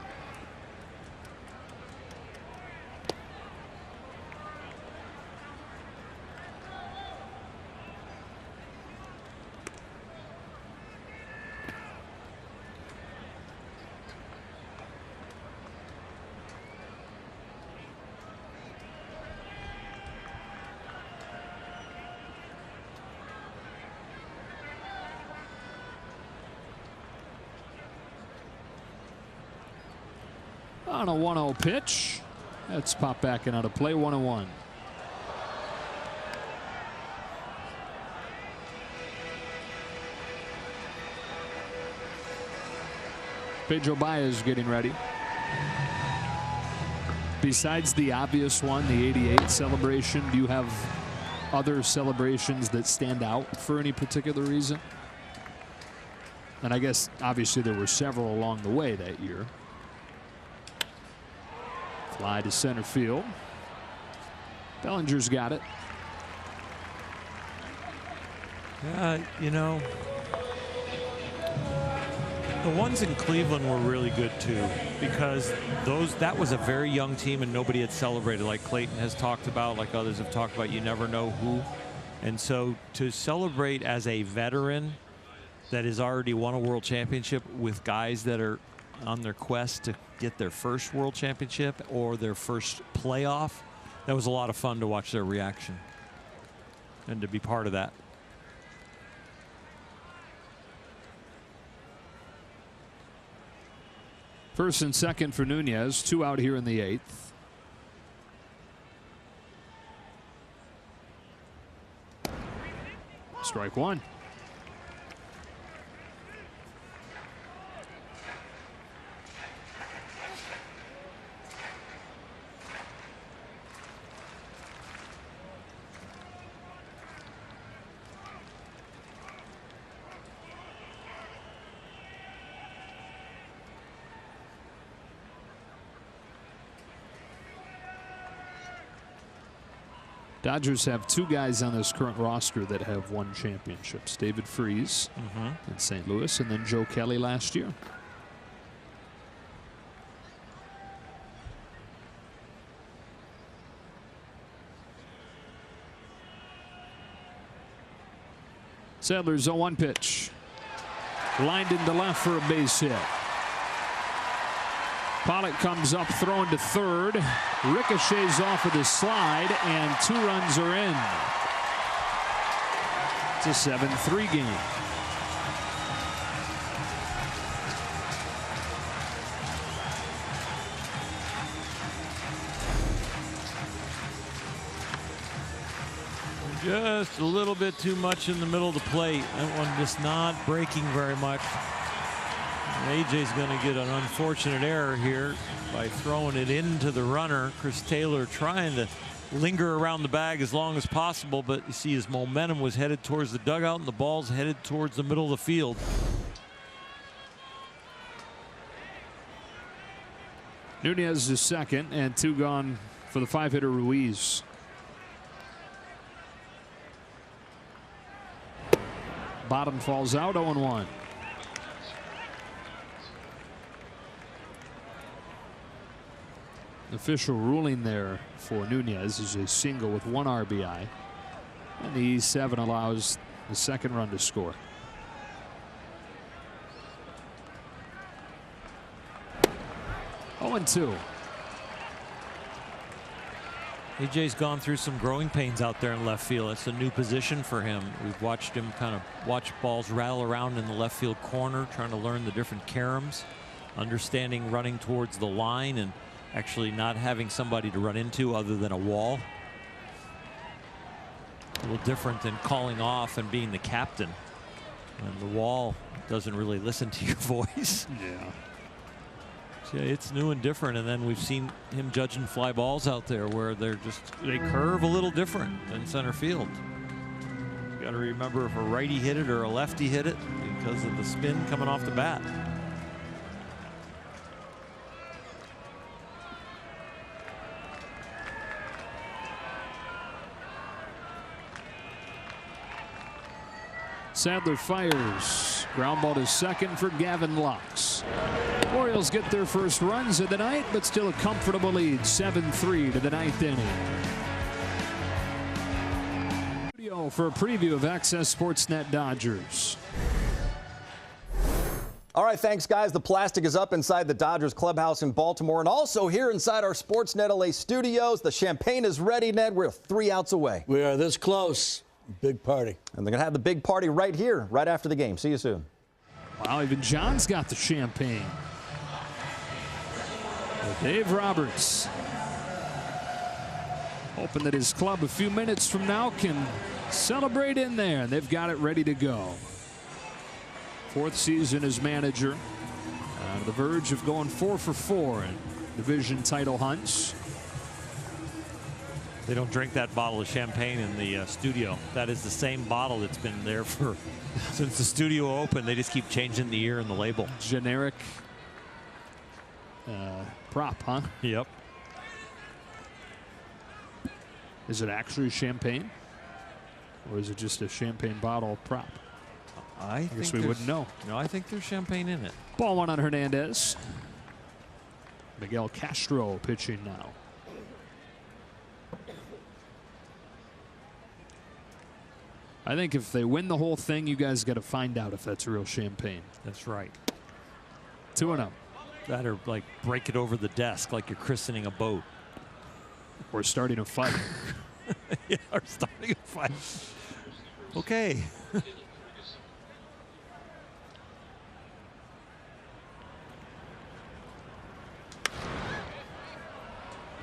On a 1-0 pitch. That's popped back and out of play. 1-1. Pedro Baez getting ready. Besides the obvious one, the 88 celebration, do you have other celebrations that stand out for any particular reason? And I guess obviously there were several along the way that year. Fly to center field. Bellinger's got it. You know, the ones in Cleveland were really good too, because that was a very young team and nobody had celebrated, like Clayton has talked about, like others have talked about. You never know who. And so to celebrate as a veteran that has already won a world championship with guys that are on their quest to get their first world championship or their first playoff, that was a lot of fun to watch their reaction and to be part of that. First and second for Nunez, 2 out here in the 8th. Strike 1. Dodgers have 2 guys on this current roster that have won championships. David Freese in St. Louis, and then Joe Kelly last year. Sadler's 0-1 pitch. Lined into left for a base hit. Pollock comes up throwing to third. Ricochets off of the slide, and 2 runs are in. It's a 7-3 game. Just a little bit too much in the middle of the plate. That one just not breaking very much. AJ's going to get an unfortunate error here by throwing it into the runner. Chris Taylor trying to linger around the bag as long as possible, but you see his momentum was headed towards the dugout and the ball's headed towards the middle of the field. Nunez is second, and 2 gone for the 5-hitter Ruiz. Bottom falls out, 0-1. official ruling there for Nunez is a single with 1 RBI. And the E7 allows the second run to score. Oh, and 2. AJ's gone through some growing pains out there in left field. It's a new position for him. We've watched him kind of watch balls rattle around in the left field corner, trying to learn the different caroms, understanding running towards the line and actually not having somebody to run into other than a wall. A little different than calling off and being the captain. And the wall doesn't really listen to your voice. Yeah. Yeah, it's new and different, and then we've seen him judging fly balls out there where they curve a little different than center field. You got to remember if a righty hit it or a lefty hit it because of the spin coming off the bat. Sadler fires. Ground ball to second for Gavin Lux. Orioles get their first runs of the night, but still a comfortable lead, 7-3 to the 9th inning. Studio for a preview of Access Sportsnet Dodgers. All right, thanks, guys. The plastic is up inside the Dodgers clubhouse in Baltimore, and also here inside our Sportsnet LA studios. The champagne is ready, Ned. We're 3 outs away. We are this close. Big party. And they're going to have the big party right here, right after the game. See you soon. Wow, even John's got the champagne. Dave Roberts hoping that his club a few minutes from now can celebrate in there. They've got it ready to go. 4th season as manager. On the verge of going 4 for 4 in division title hunts. They don't drink that bottle of champagne in the studio. That is the same bottle that's been there for since the studio opened. They just keep changing the year and the label. Generic prop, huh? Yep. Is it actually champagne? Or is it just a champagne bottle prop? I guess we wouldn't know. No, I think there's champagne in it. Ball 1 on Hernandez. Miguel Castro pitching now. I think if they win the whole thing, you guys got to find out if that's real champagne. That's right. 2-0. That or like break it over the desk like you're christening a boat. Or starting a fight. Yeah, or starting a fight. Okay.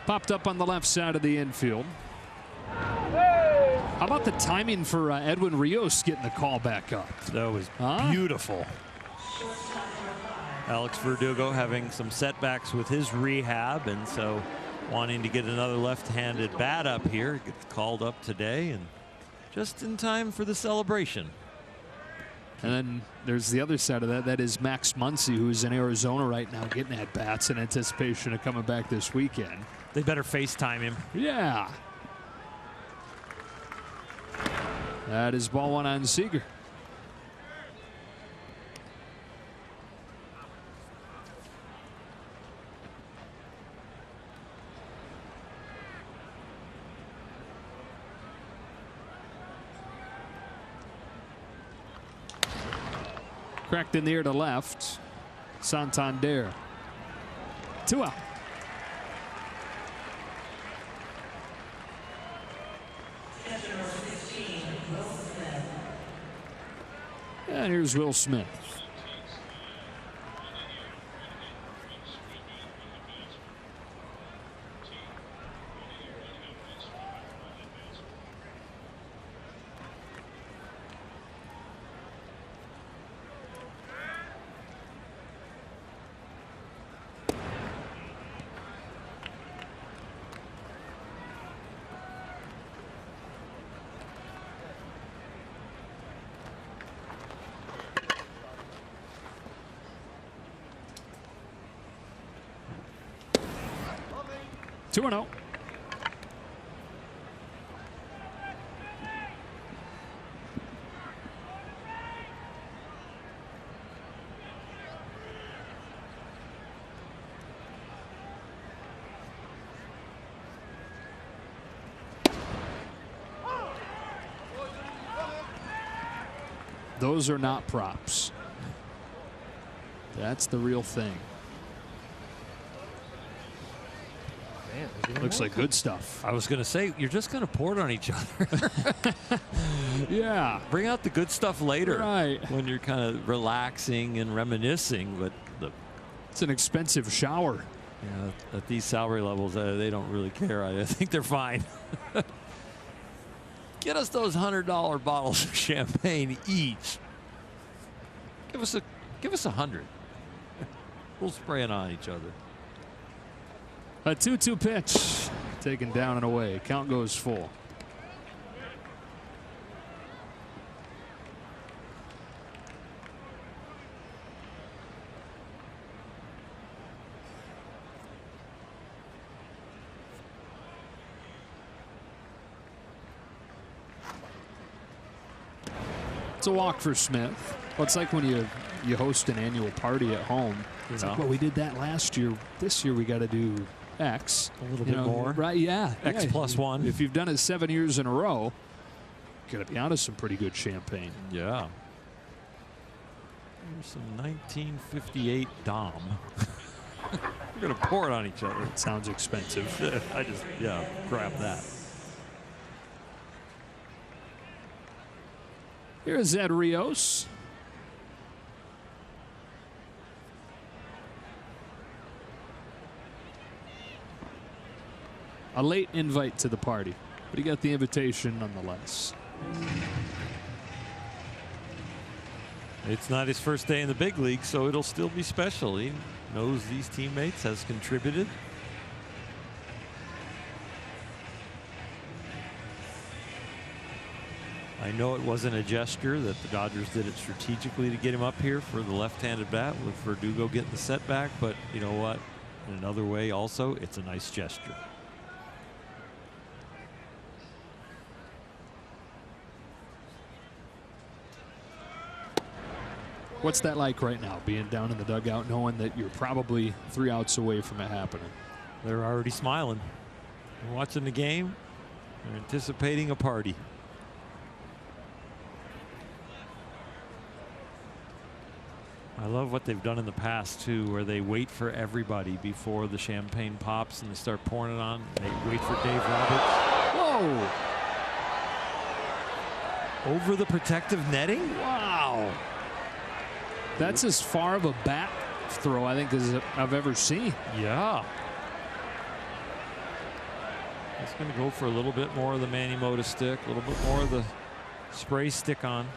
Popped up on the left side of the infield. How about the timing for Edwin Rios getting the call back up? That was beautiful. Alex Verdugo having some setbacks with his rehab, and so wanting to get another left-handed bat up here. Gets called up today, and just in time for the celebration. And then there's the other side of that. That is Max Muncy, who's in Arizona right now getting at bats in anticipation of coming back this weekend. They better FaceTime him. Yeah. That is ball 1 on Seager. Cracked in the air to left. Santander. 2 out. And here's Will Smith. Two and 0. Those are not props. That's the real thing. Man, looks like good stuff. I was going to say, you're just going to pour it on each other. Yeah. Bring out the good stuff later. Right. When you're kind of relaxing and reminiscing. But it's an expensive shower. Yeah, at these salary levels, they don't really care. I think they're fine. Get us those $100 bottles of champagne each. Give us 100. We'll spray it on each other. A 2-2 pitch, taken down and away. Count goes full. It's a walk for Smith. Well, it's like when you host an annual party at home. It's like, well, we did that last year. This year we got to do X. A little bit more. Right, yeah. X plus one. If you've done it 7 years in a row, got to be out of some pretty good champagne. Yeah. Here's some 1958 Dom. We're going to pour it on each other. It sounds expensive. Grab that. Here's Ed Rios. A late invite to the party, but he got the invitation nonetheless. It's not his first day in the big league, so it'll still be special. He knows these teammates, has contributed. I know it wasn't a gesture, that the Dodgers did it strategically to get him up here for the left-handed bat with Verdugo getting the setback, but you know what? In another way also, it's a nice gesture. What's that like right now, being down in the dugout, knowing that you're probably 3 outs away from it happening? They're already smiling. They're watching the game. They're anticipating a party. I love what they've done in the past too, where they wait for everybody before the champagne pops and they start pouring it on. They wait for Dave Roberts. Whoa! Over the protective netting? Wow. That's as far of a bat throw, I think, as I've ever seen. Yeah. It's going to go for a little bit more of the Manny Mota stick, a little bit more of the spray stick on.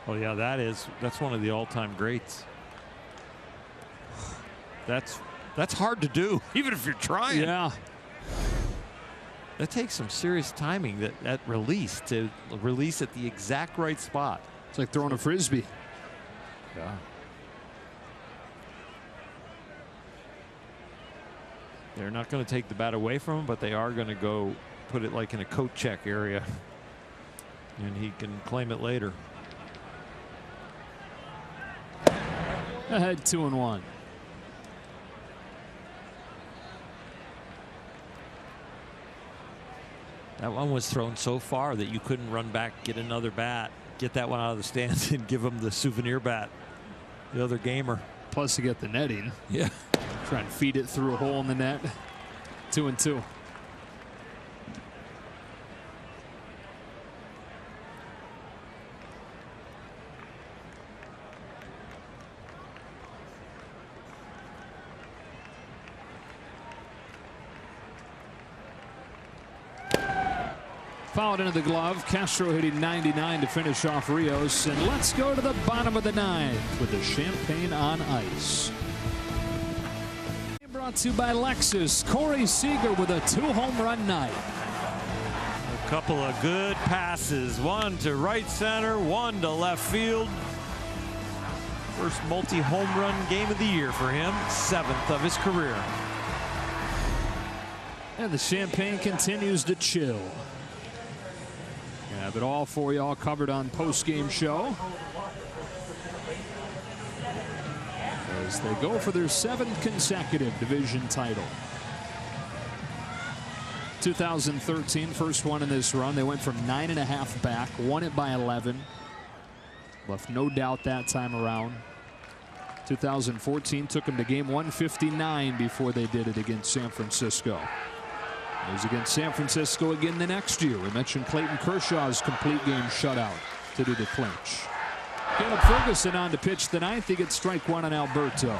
Oh yeah, that's one of the all-time greats. That's hard to do, even if you're trying. Yeah. That takes some serious timing, that release, to release at the exact right spot. It's like throwing a frisbee. Yeah. They're not going to take the bat away from him, but they are going to go put it like in a coat check area, and he can claim it later. Ahead 2-1. That one was thrown so far that you couldn't run back, get another bat, get that one out of the stands and give him the souvenir bat, the other gamer. Plus you get the netting. Yeah. Try and feed it through a hole in the net. 2-2. Fouled into the glove. Castro hitting 99 to finish off Rios. And let's go to the bottom of the ninth with the champagne on ice. Brought to you by Lexus. Corey Seager with a 2-home run night. A couple of good passes. One to right center, one to left field. First multi-home run game of the year for him. 7th of his career. And the champagne continues to chill. Have it all for you, all covered on post-game show. As they go for their 7th consecutive division title. 2013, first one in this run. They went from 9.5 back, won it by 11. Left no doubt that time around. 2014 took them to game 159 before they did it against San Francisco. It was against San Francisco again the next year. We mentioned Clayton Kershaw's complete game shutout to do the clinch. Caleb Ferguson on to pitch the ninth. He gets strike one on Alberto.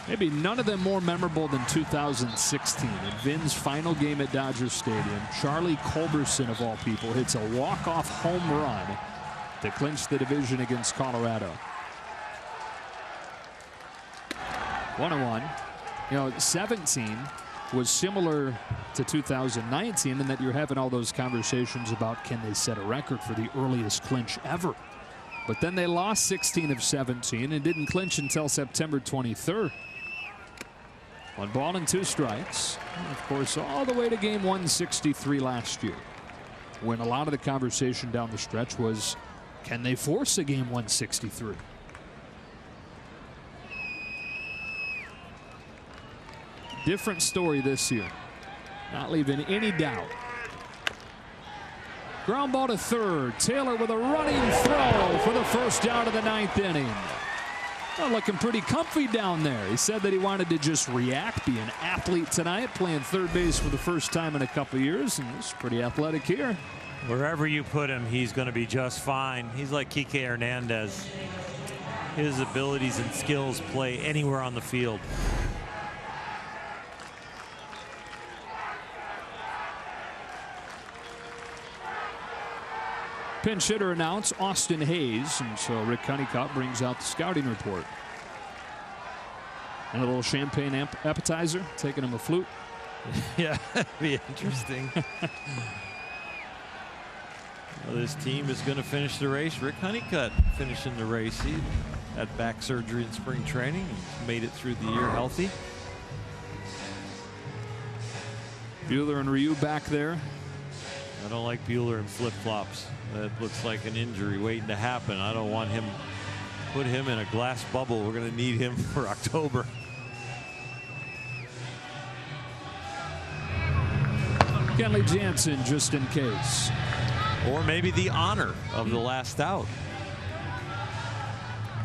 Maybe none of them more memorable than 2016. In Vin's final game at Dodger Stadium, Charlie Culberson, of all people, hits a walk-off home run to clinch the division against Colorado. 1-1. You know, 17 was similar to 2019 in that you're having all those conversations about can they set a record for the earliest clinch ever. But then they lost 16 of 17 and didn't clinch until September 23rd. 1 ball and 2 strikes. And of course, all the way to game 163 last year, when a lot of the conversation down the stretch was, can they force a game 163? Different story this year. Not leaving any doubt. Ground ball to third. Taylor with a running throw for the first out of the 9th inning. Well, looking pretty comfy down there. He said that he wanted to just react, be an athlete tonight, playing third base for the first time in a couple years, and he's pretty athletic here. Wherever you put him, he's going to be just fine. He's like Kike Hernandez. His abilities and skills play anywhere on the field. Pinch hitter announced Austin Hayes, and so Rick Honeycutt brings out the scouting report. And a little champagne appetizer, taking him a flute. Yeah, that'd be interesting. Well, this team is going to finish the race. Rick Honeycutt finishing the race. He had back surgery in spring training and made it through the year healthy. Buehler and Ryu back there. I don't like Buehler in flip-flops. That looks like an injury waiting to happen. I don't want him, put him in a glass bubble. We're going to need him for October. Kenley Jansen just in case. Or maybe the honor of the last out.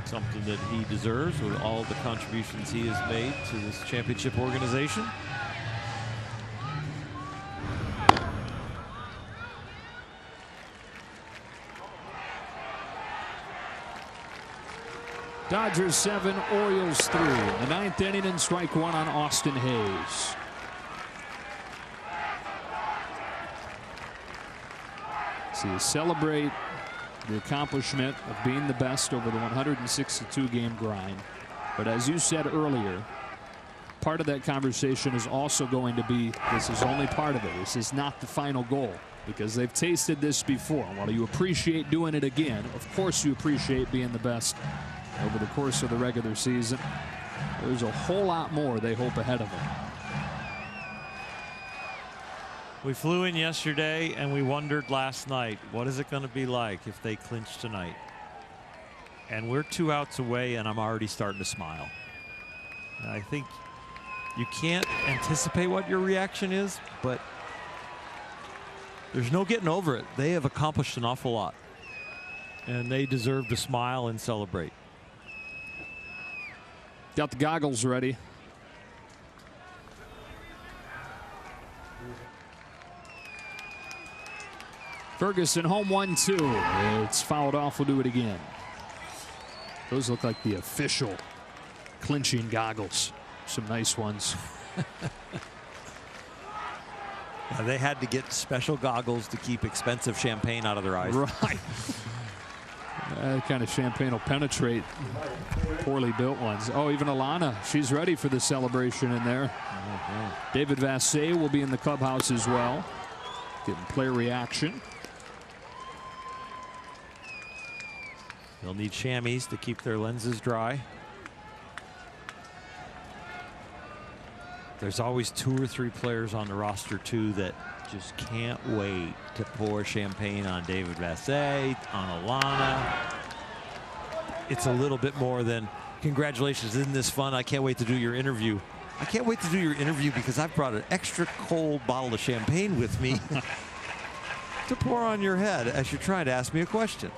Something that he deserves with all the contributions he has made to this championship organization. Dodgers 7, Orioles 3. The 9th inning and strike one on Austin Hayes. So you celebrate the accomplishment of being the best over the 162 game grind. But as you said earlier, part of that conversation is also going to be this is only part of it. This is not the final goal, because they've tasted this before. While you appreciate doing it again, of course you appreciate being the best over the course of the regular season. There's a whole lot more they hope ahead of them. We flew in yesterday and we wondered last night, what is it going to be like if they clinch tonight? And we're 2 outs away and I'm already starting to smile. And I think you can't anticipate what your reaction is, but there's no getting over it. They have accomplished an awful lot and they deserve to smile and celebrate. Got the goggles ready. Ferguson home 1-2. It's fouled off. We'll do it again. Those look like the official clinching goggles. Some nice ones. Yeah, they had to get special goggles to keep expensive champagne out of their eyes. Right. That kind of champagne will penetrate poorly built ones. Oh, even Alana, she's ready for the celebration in there. David Vassay will be in the clubhouse as well, getting player reaction. They'll need chamois to keep their lenses dry. There's always 2 or 3 players on the roster too that just can't wait to pour champagne on David Vassay, on Alana. It's a little bit more than congratulations, isn't this fun? I can't wait to do your interview. I can't wait to do your interview because I've brought an extra cold bottle of champagne with me to pour on your head as you're trying to ask me a question.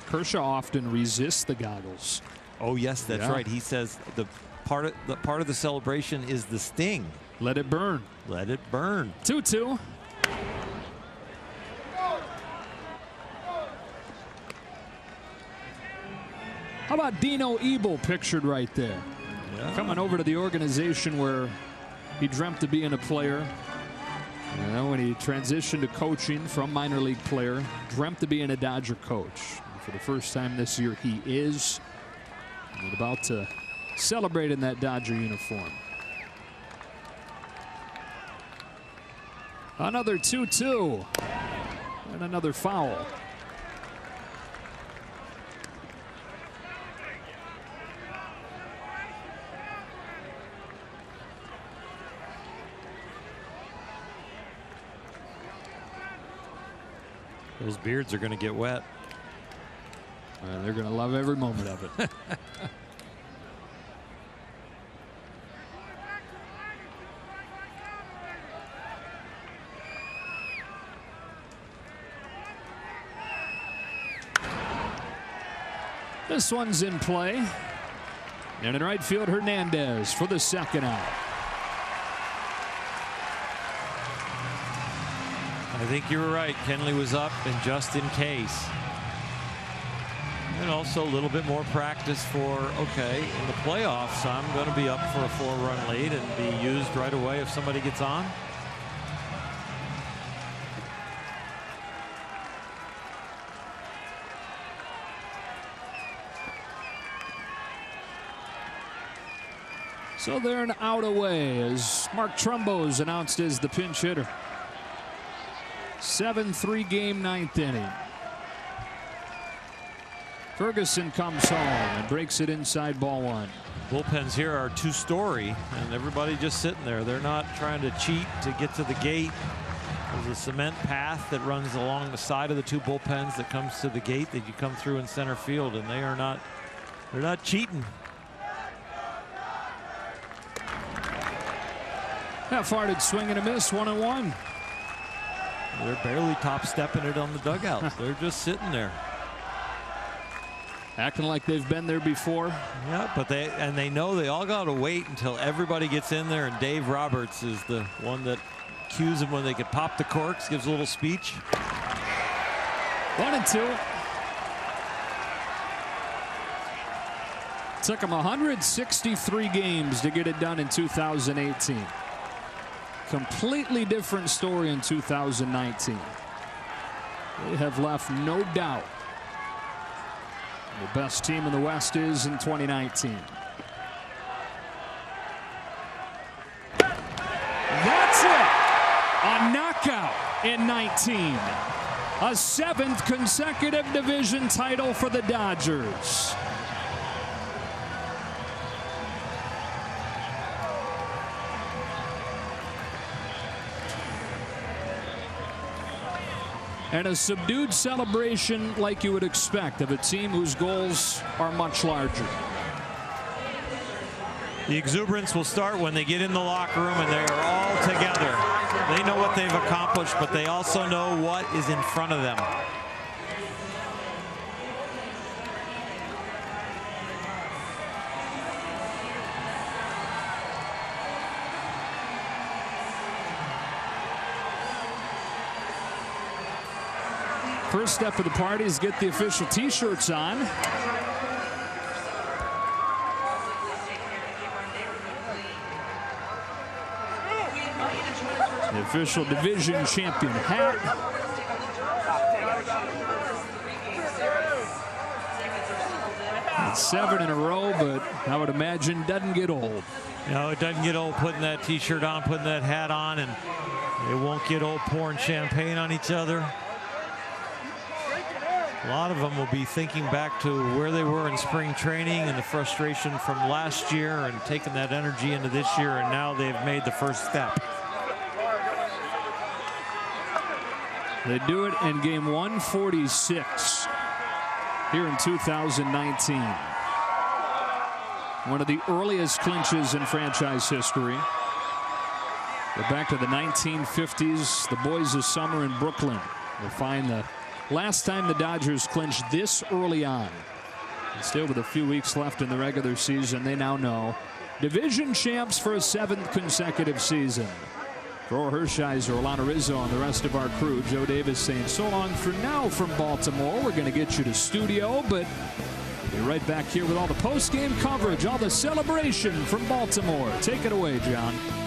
Kershaw often resists the goggles. Oh yes, that's right. He says the part of the celebration is the sting. Let it burn. Let it burn. 2-2. How about Dino Ebel pictured right there? Yeah. Coming over to the organization where he dreamt of being a player. You know, when he transitioned to coaching from minor league player, dreamt of being a Dodger coach. And for the first time this year, he is. And about to celebrate in that Dodger uniform. Another 2-2. And another foul. Those beards are going to get wet. They're going to love every moment of it. This one's in play. And in right field, Hernandez for the second out. I think you were right. Kenley was up, and just in case. And also a little bit more practice for, okay, in the playoffs, I'm going to be up for a 4-run lead and be used right away if somebody gets on. So they're an out away as Mark Trumbo is announced as the pinch hitter. 7-3 game, 9th inning. Ferguson comes home and breaks it inside ball 1. Bullpens here are 2-story, and everybody just sitting there. They're not trying to cheat to get to the gate. There's a cement path that runs along the side of the 2 bullpens that comes to the gate that you come through in center field, and they're not cheating. Half-hearted swing and a miss, 1-1. They're barely top stepping it on the dugout. They're just sitting there. Acting like they've been there before. Yeah, but they know they all got to wait until everybody gets in there, and Dave Roberts is the one that cues them when they could pop the corks, gives a little speech. 1-2. Took them 163 games to get it done in 2018. Completely different story in 2019. They have left no doubt the best team in the West is in 2019. That's it. A knockout in 19. A 7th consecutive division title for the Dodgers. And a subdued celebration like you would expect of a team whose goals are much larger. The exuberance will start when they get in the locker room and they are all together. They know what they've accomplished, but they also know what is in front of them. First step of the party is get the official t-shirts on. The official division champion hat. It's 7 in a row, but I would imagine doesn't get old. No, it doesn't get old putting that t-shirt on, putting that hat on, and it won't get old pouring champagne on each other. A lot of them will be thinking back to where they were in spring training and the frustration from last year and taking that energy into this year, and now they've made the first step. They do it in game 146 here in 2019. One of the earliest clinches in franchise history. Go back to the 1950s, the Boys of Summer in Brooklyn. You'll find the last time the Dodgers clinched this early on. And still with a few weeks left in the regular season, they now know division champs for a 7th consecutive season. For Hershiser, Alana Rizzo, and the rest of our crew, Joe Davis saying so long for now from Baltimore. We're going to get you to studio, but we'll be right back here with all the post-game coverage, all the celebration from Baltimore. Take it away, John.